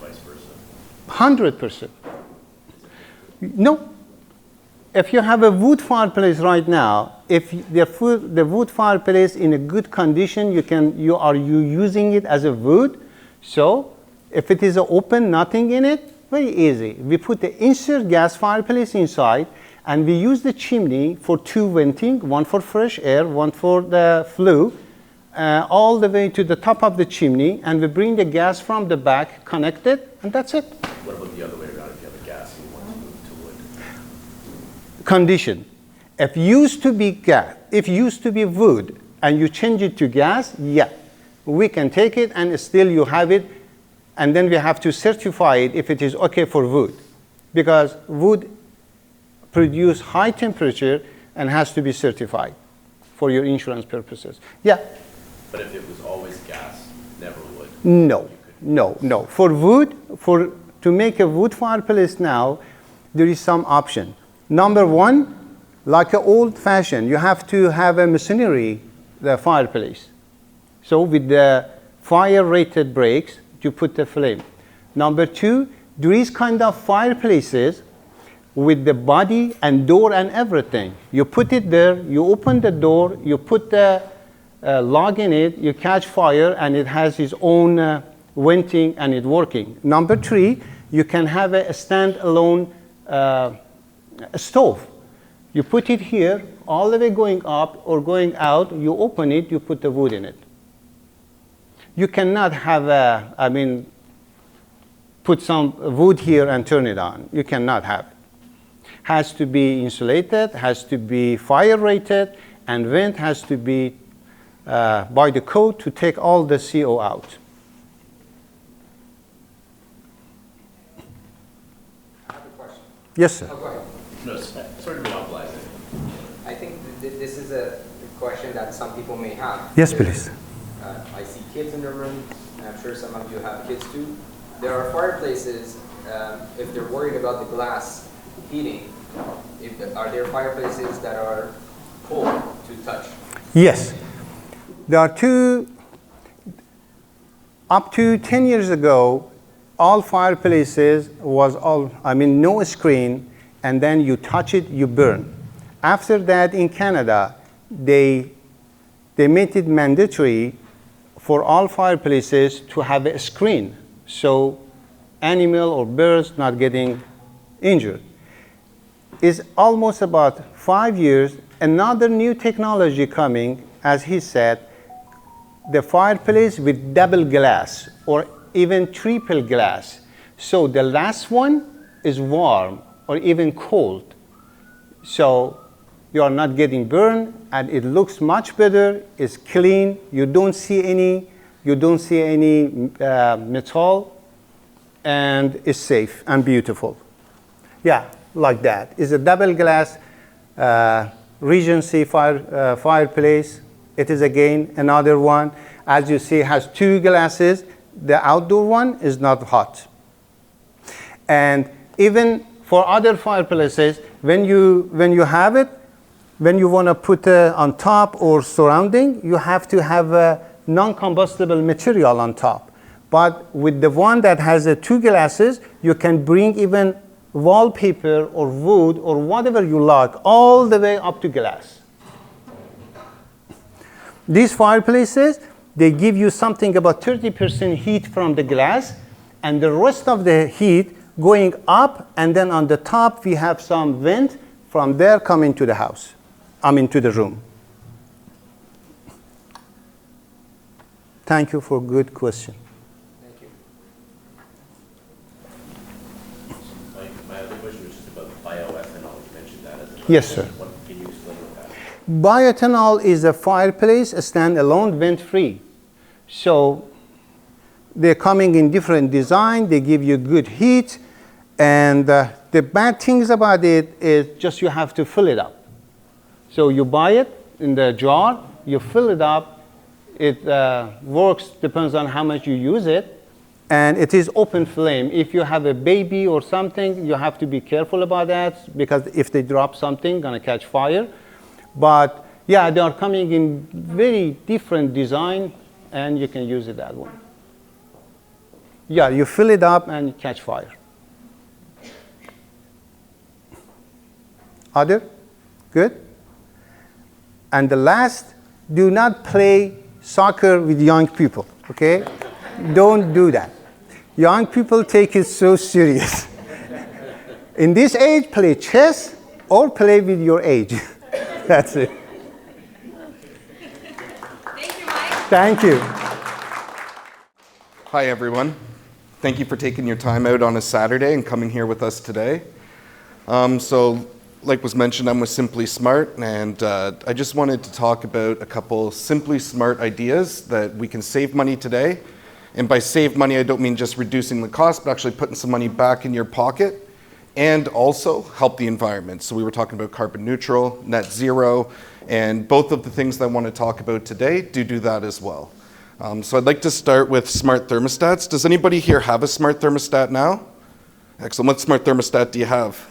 vice versa? 100%. No. If you have a wood fireplace right now, if the wood fireplace in a good condition, you are using it as a wood. So if it is open, nothing in it, very easy. We put the insert gas fireplace inside, and we use the chimney for 2 venting, one for fresh air, one for the flue, all the way to the top of the chimney, and we bring the gas from the back, connect it, and that's it. What about the other way around? If you have a gas and you want to move to wood? Condition. If used to be wood, and you change it to gas, yeah, we can take it, and still you have it, and then we have to certify it if it is okay for wood, because wood produce high temperature and has to be certified for your insurance purposes. Yeah. But if it was always gas, never wood? No. For wood, to make a wood fireplace now, there is some option. Number one, like an old fashioned, you have to have a machinery, the fireplace. So with the fire rated brakes, you put the flame. Number two, there is kind of fireplaces with the body and door and everything. You put it there, you open the door, you put the log in it, you catch fire, and it has its own venting and it's working. Number three, you can have a standalone stove. You put it here, all the way going up or going out, you open it, you put the wood in it. You cannot have put some wood here and turn it on. You cannot have it. Has to be insulated, has to be fire rated, and vent has to be by the code to take all the CO out. I have a question. Yes, sir. Oh, go ahead. No, sorry to monopolize it. I think this is a question that some people may have. Yes, please. I see kids in the room, and I'm sure some of you have kids too. There are fireplaces, if they're worried about the glass heating, are there fireplaces that are cold to touch? Yes. There are two, up to 10 years ago, all fireplaces was no screen, and then you touch it, you burn. After that, in Canada, they made it mandatory for all fireplaces to have a screen, so animal or birds not getting injured. It's almost about 5 years, another new technology coming, as he said, the fireplace with double glass or even triple glass. So the last one is warm or even cold. So you are not getting burned, and it looks much better, it's clean, you don't see any metal, and it's safe and beautiful. Yeah, like that. It's a double glass Regency fireplace. It is again another one. As you see, has 2 glasses. The outdoor one is not hot. And even for other fireplaces, when you have it, when you want to put on top or surrounding, you have to have a non-combustible material on top. But with the one that has 2 glasses, you can bring even wallpaper or wood or whatever you like all the way up to glass. These fireplaces, they give you something about 30% heat from the glass, and the rest of the heat going up, and then on the top we have some vent from there coming to the house, to the room. Thank you for good question. Thank you. My other question was just about bioethanol. You mentioned that as a Yes, sir. What can you explain about that? Bioethanol is a fireplace, standalone, vent-free. So they're coming in different design. They give you good heat, and the bad things about it is just you have to fill it up. So you buy it in the jar, you fill it up. It works, depends on how much you use it, and it is open flame. If you have a baby or something, you have to be careful about that, because if they drop something, gonna catch fire. But yeah, they are coming in very different design, and you can use it that one. Yeah, you fill it up and you catch fire. Other? Good? And the last, do not play soccer with young people, okay? Don't do that. Young people take it so serious. In this age, play chess or play with your age. That's it. Thank you, Mike. Thank you. Hi, everyone. Thank you for taking your time out on a Saturday and coming here with us today. Like was mentioned, I'm with Simply Smart, and I just wanted to talk about a couple Simply Smart ideas that we can save money today. And by save money, I don't mean just reducing the cost, but actually putting some money back in your pocket and also help the environment. So we were talking about carbon neutral, net zero, and both of the things that I want to talk about today do that as well. So I'd like to start with smart thermostats. Does anybody here have a smart thermostat now? Excellent. What smart thermostat do you have?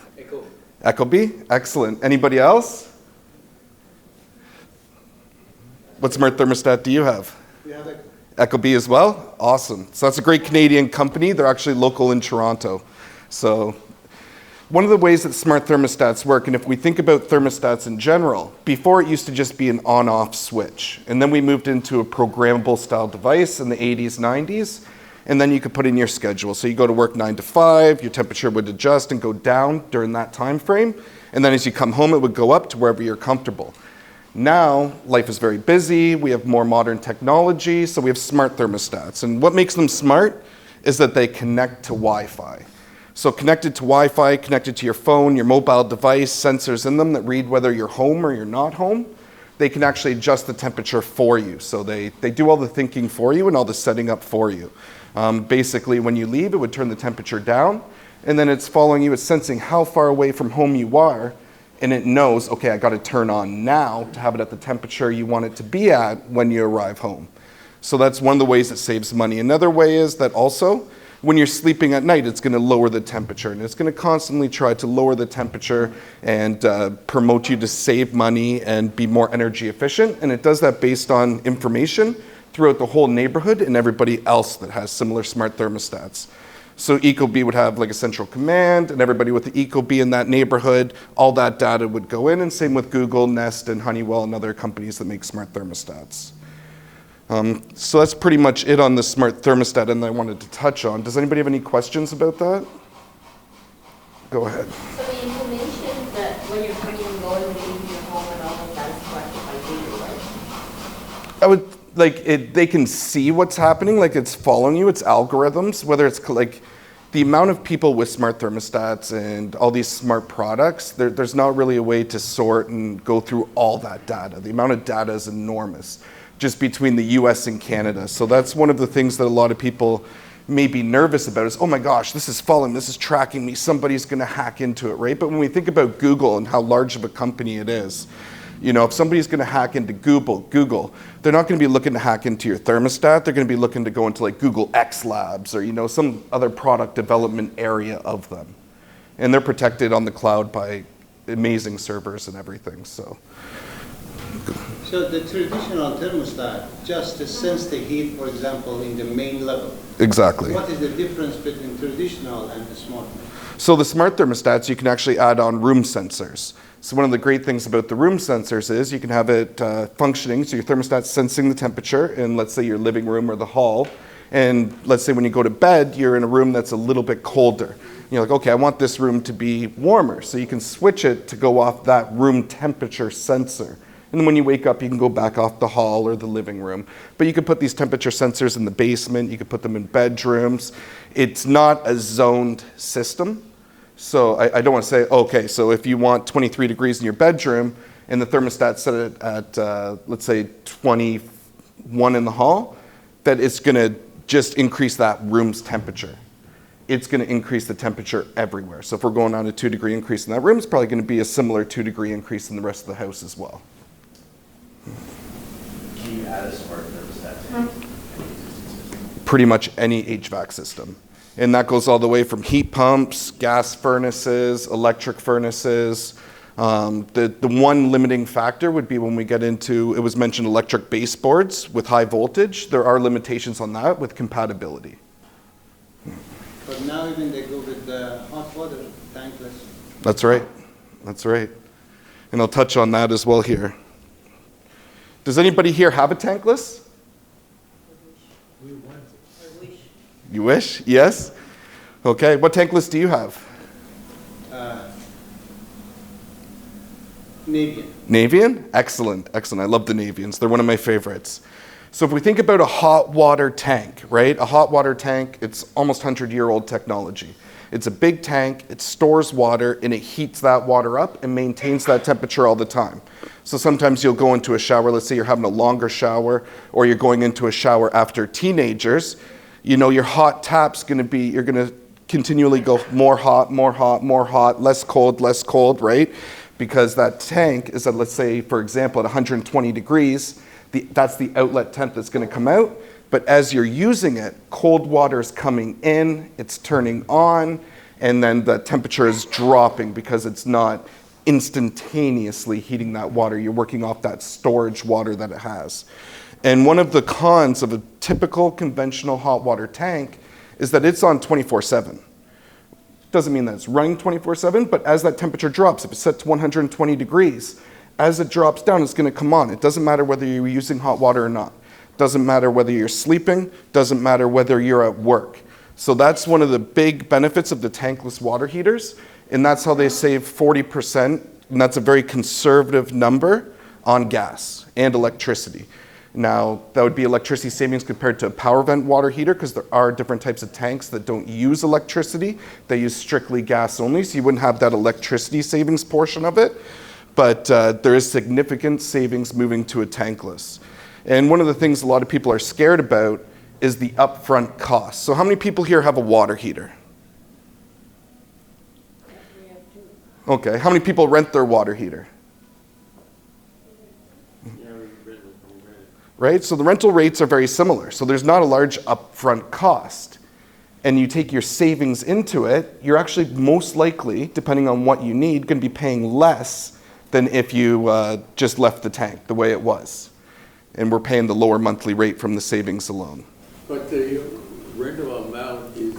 Ecobee? Excellent. Anybody else? What smart thermostat do you have? We have Ecobee as well? Awesome. So that's a great Canadian company. They're actually local in Toronto. So one of the ways that smart thermostats work, and if we think about thermostats in general, before it used to just be an on-off switch. And then we moved into a programmable style device in the 80s, 90s. And then you could put in your schedule. So you go to work 9 to 5, your temperature would adjust and go down during that time frame. And then as you come home, it would go up to wherever you're comfortable. Now, life is very busy. We have more modern technology. So we have smart thermostats. And what makes them smart is that they connect to Wi-Fi. So connected to Wi-Fi, connected to your phone, your mobile device, sensors in them that read whether you're home or you're not home. They can actually adjust the temperature for you. So they do all the thinking for you and all the setting up for you. Basically, when you leave, it would turn the temperature down, and then it's following you. It's sensing how far away from home you are, and it knows, okay, I got to turn on now to have it at the temperature you want it to be at when you arrive home. So that's one of the ways it saves money. Another way is that also, when you're sleeping at night, it's going to lower the temperature, and it's going to constantly try to lower the temperature and promote you to save money and be more energy efficient, and it does that based on information throughout the whole neighborhood and everybody else that has similar smart thermostats. So Ecobee would have like a central command, and everybody with the Ecobee in that neighborhood, all that data would go in, and same with Google, Nest, and Honeywell, and other companies that make smart thermostats. So that's pretty much it on the smart thermostat, and I wanted to touch on. Does anybody have any questions about that? Go ahead. So the information that when you're coming and going, leaving your home and all of that is collected by Google, right? I would, they can see what's happening, like it's following you, it's algorithms, whether it's like the amount of people with smart thermostats and all these smart products, there's not really a way to sort and go through all that data. The amount of data is enormous, just between the US and Canada. So that's one of the things that a lot of people may be nervous about is, oh my gosh, this is following, this is tracking me, somebody's gonna hack into it, right? But when we think about Google and how large of a company it is, you know, if somebody's going to hack into Google, they're not going to be looking to hack into your thermostat. They're going to be looking to go into like Google X Labs or, you know, some other product development area of them. And they're protected on the cloud by amazing servers and everything. So the traditional thermostat just sense the heat, for example, in the main level. Exactly. What is the difference between traditional and the smart? So the smart thermostats, you can actually add on room sensors. So one of the great things about the room sensors is you can have it functioning, so your thermostat's sensing the temperature in, let's say, your living room or the hall. And let's say when you go to bed, you're in a room that's a little bit colder. You're like, okay, I want this room to be warmer. So you can switch it to go off that room temperature sensor. And then when you wake up, you can go back off the hall or the living room. But you could put these temperature sensors in the basement. You could put them in bedrooms. It's not a zoned system. So I don't want to say, okay, so if you want 23 degrees in your bedroom and the thermostat set it at, let's say, 21 in the hall, that it's going to just increase that room's temperature. It's going to increase the temperature everywhere. So if we're going on a 2-degree increase in that room, it's probably going to be a similar 2-degree increase in the rest of the house as well. Can you add a smart thermostat to any existing system? Pretty much any HVAC system. And that goes all the way from heat pumps, gas furnaces, electric furnaces. The one limiting factor would be when we get into, it was mentioned, electric baseboards with high voltage. There are limitations on that with compatibility. But now even they go with the hot water, tankless. That's right. That's right. And I'll touch on that as well here. Does anybody here have a tankless? We want it. You wish? Yes? Okay. What tankless do you have? Navian. Navian? Excellent. Excellent. I love the Navians. They're one of my favorites. So if we think about a hot water tank, right? A hot water tank, it's almost 100-year-old technology. It's a big tank, it stores water, and it heats that water up and maintains that temperature all the time. So sometimes you'll go into a shower, let's say you're having a longer shower, or you're going into a shower after teenagers, you know your hot tap's gonna be, you're gonna continually go more hot, more hot, more hot, less cold, right? Because that tank is at, let's say, for example, at 120 degrees, that's the outlet temp that's gonna come out. But as you're using it, cold water is coming in, it's turning on, and then the temperature is dropping because it's not instantaneously heating that water. You're working off that storage water that it has. And one of the cons of a typical conventional hot water tank is that it's on 24/7. Doesn't mean that it's running 24/7, but as that temperature drops, if it's set to 120 degrees, as it drops down, it's gonna come on. It doesn't matter whether you're using hot water or not. Doesn't matter whether you're sleeping, doesn't matter whether you're at work. So that's one of the big benefits of the tankless water heaters, and that's how they save 40%, and that's a very conservative number on gas and electricity. Now, that would be electricity savings compared to a power vent water heater, because there are different types of tanks that don't use electricity. They use strictly gas only, so you wouldn't have that electricity savings portion of it. But there is significant savings moving to a tankless. And one of the things a lot of people are scared about is the upfront cost. So how many people here have a water heater? Okay, how many people rent their water heater? Right, so the rental rates are very similar. So there's not a large upfront cost. And you take your savings into it, you're actually most likely, depending on what you need, going to be paying less than if you just left the tank the way it was. And we're paying the lower monthly rate from the savings alone. But the rental amount is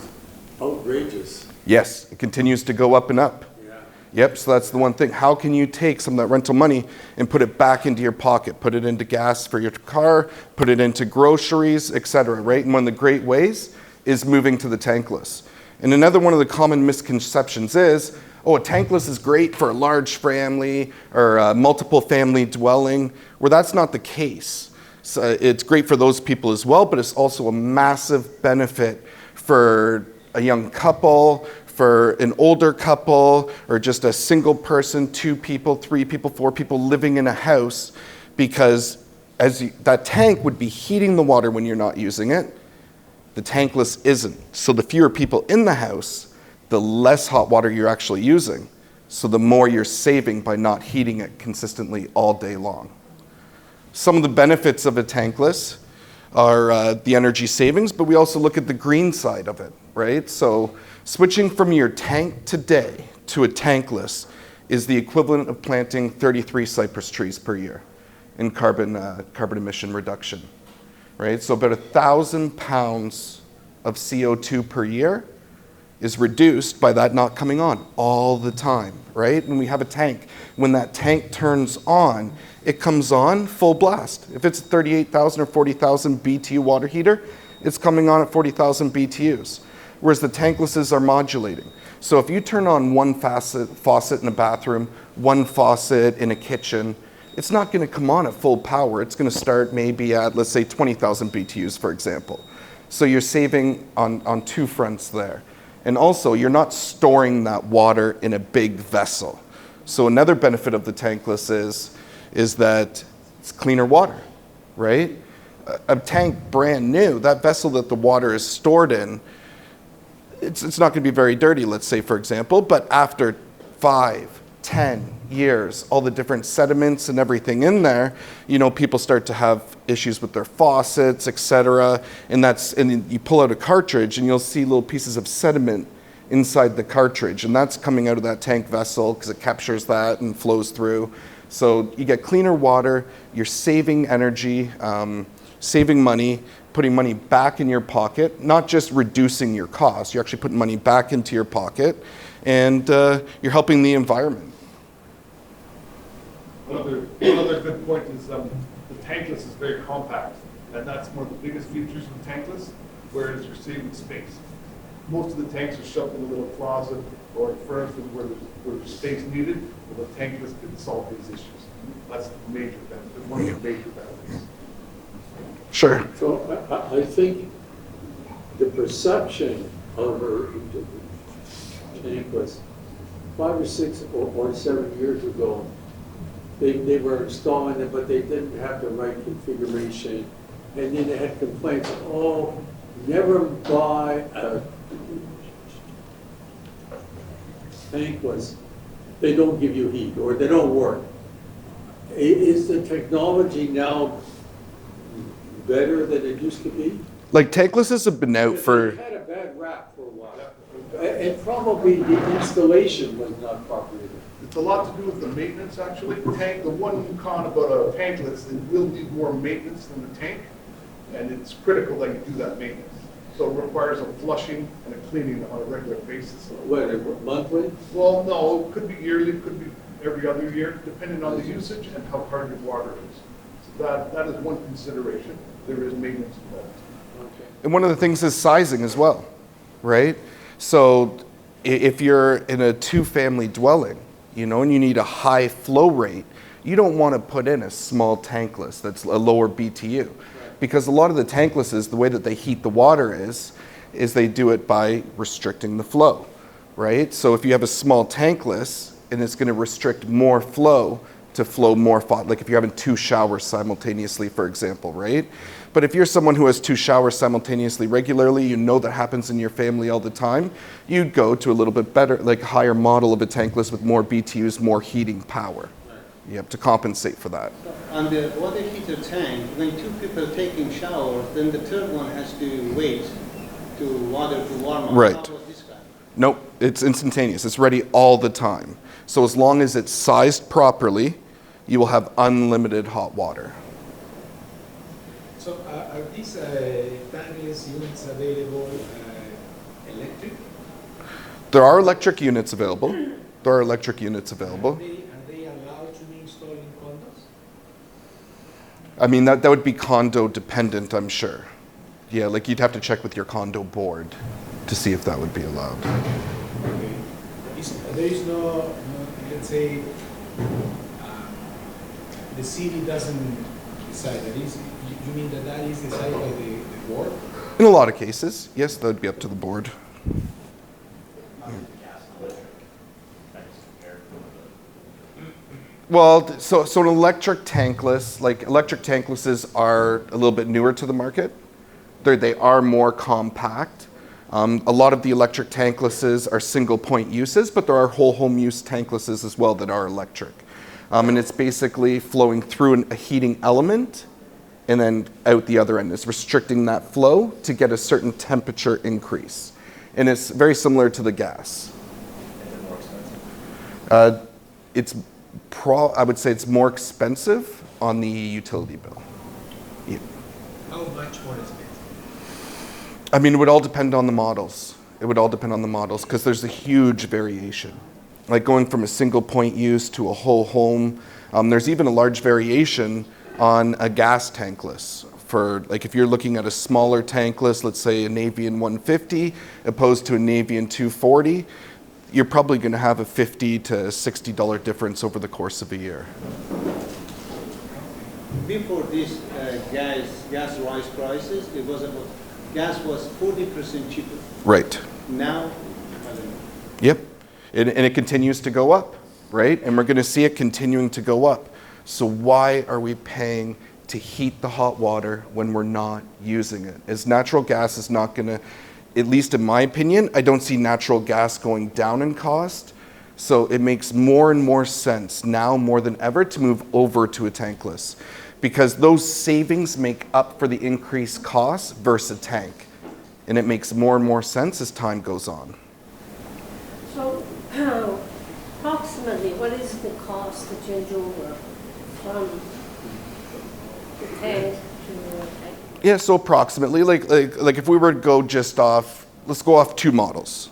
outrageous. Yes, it continues to go up and up. Yeah. Yep, so that's the one thing. How can you take some of that rental money and put it back into your pocket? Put it into gas for your car, put it into groceries, etc., right? And one of the great ways is moving to the tankless. And another one of the common misconceptions is, oh, a tankless is great for a large family or a multiple family dwelling, where that's not the case. So it's great for those people as well, but it's also a massive benefit for a young couple, for an older couple, or just a single person, 2 people, 3 people, 4 people living in a house, because that tank would be heating the water when you're not using it. The tankless isn't. So the fewer people in the house, the less hot water you're actually using. So the more you're saving by not heating it consistently all day long. Some of the benefits of a tankless are the energy savings, but we also look at the green side of it, right? So switching from your tank today to a tankless is the equivalent of planting 33 cypress trees per year in carbon emission reduction, right? So about 1,000 pounds of CO2 per year is reduced by that not coming on all the time, right? When we have a tank, when that tank turns on, it comes on full blast. If it's a 38,000 or 40,000 BTU water heater, it's coming on at 40,000 BTUs. Whereas the tanklesses are modulating. So if you turn on one faucet in a bathroom, one faucet in a kitchen, it's not gonna come on at full power. It's gonna start maybe at, let's say, 20,000 BTUs, for example. So you're saving on 2 fronts there. And also, you're not storing that water in a big vessel. So another benefit of the tankless is that it's cleaner water, right? A tank brand new, that vessel that the water is stored in, it's not going to be very dirty, let's say, for example, but after 5, 10 years, all the different sediments and everything in there, you know, people start to have issues with their faucets, etc. And then you pull out a cartridge and you'll see little pieces of sediment inside the cartridge, and that's coming out of that tank vessel because it captures that and flows through. So you get cleaner water, you're saving energy, saving money, putting money back in your pocket, not just reducing your costs. You're actually putting money back into your pocket, and you're helping the environment. Another good point is the tankless is very compact, and that's one of the biggest features of the tankless, whereas you're saving space. Most of the tanks are shoved in a little closet or in furnace where there's space needed, but the tankless can solve these issues. That's a major benefit, one of the major benefits. Sure. So I think the perception of a tank was 5 or 6 or 7 years ago. They were installing it, but they didn't have the right configuration. And then they had complaints, oh, never buy a tankless. They don't give you heat or they don't work. Is the technology now better than it used to be? Like tanklesses have been out for... It had a bad rap for a while. And probably the installation was not properly done. It's a lot to do with the maintenance, actually. The one con about a tankless, it will need more maintenance than the tank, and it's critical that you do that maintenance. So it requires a flushing and a cleaning on a regular basis. What, monthly? Well, no, it could be yearly, it could be every other year, depending on the usage and how hard your water is. So that is one consideration. There is maintenance involved. Okay. And one of the things is sizing as well, right? So if you're in a 2-family dwelling, you know, and you need a high flow rate, you don't want to put in a small tankless that's a lower BTU. Because a lot of the tanklesses, the way that they heat the water is they do it by restricting the flow, right? So if you have a small tankless, and it's going to restrict more flow to flow more, like if you're having 2 showers simultaneously, for example, right? But if you're someone who has 2 showers simultaneously regularly, you know that happens in your family all the time, you'd go to a little bit better, like higher model of a tankless with more BTUs, more heating power. You have to compensate for that. On the water heater tank, when 2 people are taking showers, then the third one has to wait to water to warm up. Right. How about this guy? Nope, it's instantaneous. It's ready all the time. So as long as it's sized properly, you will have unlimited hot water. So are these tankless units available electric? There are electric units available. There are electric units available. Are they allowed to be installed in condos? I mean, that would be condo dependent, I'm sure. Yeah, like you'd have to check with your condo board to see if that would be allowed. Okay. There is no, let's say, the city doesn't decide that is. You mean that is decided by the board? In a lot of cases, yes, that would be up to the board. Well, so an electric tankless, like electric tanklesses are a little bit newer to the market. They are more compact. A lot of the electric tanklesses are single point uses, but there are whole home use tanklesses as well that are electric. And it's basically flowing through a heating element and then out the other end. It's restricting that flow to get a certain temperature increase. And it's very similar to the gas. Is it more expensive? I would say it's more expensive on the utility bill. Yeah. How much more expensive? I mean, it would all depend on the models. It would all depend on the models because there's a huge variation. Like going from a single point use to a whole home. There's even a large variation on a gas tankless. For like if you're looking at a smaller tankless, let's say a Navian 150 opposed to a Navian 240, you're probably going to have a $50 to $60 difference over the course of a year. Before this gas rise prices, it was about, gas was 40% cheaper. Right. Now, I don't know. Yep. And it continues to go up, right? And we're going to see it continuing to go up. So why are we paying to heat the hot water when we're not using it? As natural gas is not going to, at least in my opinion, I don't see natural gas going down in cost. So it makes more and more sense now more than ever to move over to a tankless because those savings make up for the increased costs versus a tank. And it makes more and more sense as time goes on. So approximately, what is the cost to change over from the tank to the tank? Yeah, so approximately, like if we were to go just off, let's go off 2 models.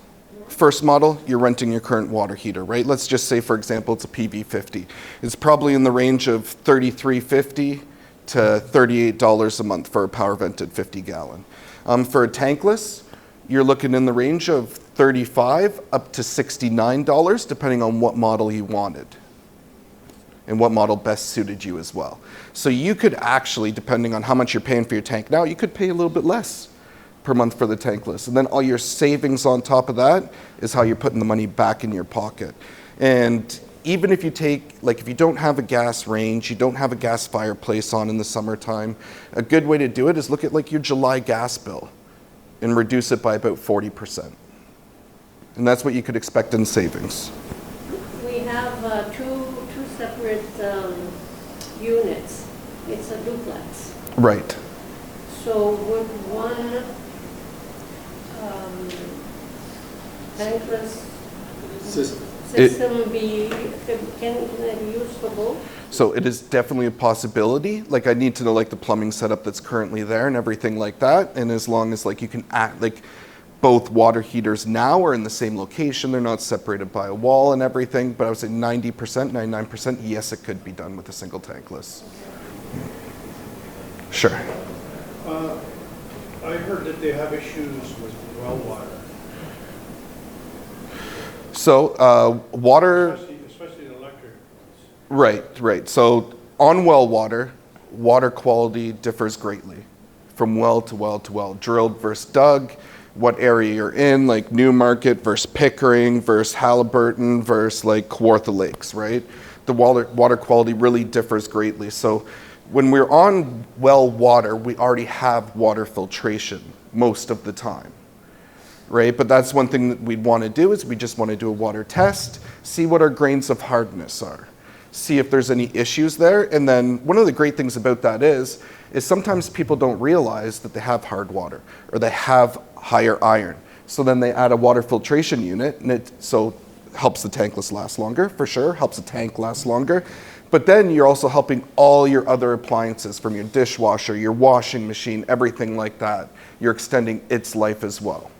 First model, you're renting your current water heater, right? Let's just say, for example, it's a PV50. It's probably in the range of $33.50 to $38 a month for a power vented 50 gallon. For a tankless, you're looking in the range of $35 up to $69, depending on what model you wanted and what model best suited you as well. So you could actually, depending on how much you're paying for your tank now, you could pay a little bit less per month for the tankless. And then all your savings on top of that is how you're putting the money back in your pocket. And even if you take, like if you don't have a gas range, you don't have a gas fireplace on in the summertime, a good way to do it is look at like your July gas bill and reduce it by about 40%. And that's what you could expect in savings. We have two separate units. It's a duplex. Right. So would one tankless system be, can it be used for both? So it is definitely a possibility. Like I need to know like the plumbing setup that's currently there and everything like that. And as long as like you can act like both water heaters now are in the same location, they're not separated by a wall and everything, but I would say 90%, 99%, yes, it could be done with a single tankless. Sure. I heard that they have issues with well water. So water... Especially the electric ones. Right. So on well water, water quality differs greatly from well to well to well. Drilled versus dug, what area you're in, like Newmarket versus Pickering versus Halliburton versus like Kawartha Lakes, right? The water quality really differs greatly. So when we're on well water, we already have water filtration most of the time, right? But that's one thing that we'd want to do is we just want to do a water test, see what our grains of hardness are, see if there's any issues there. And then one of the great things about that is sometimes people don't realize that they have hard water or they have higher iron. So then they add a water filtration unit and it so helps the tankless last longer, for sure, helps the tank last longer. But then you're also helping all your other appliances from your dishwasher, your washing machine, everything like that. You're extending its life as well.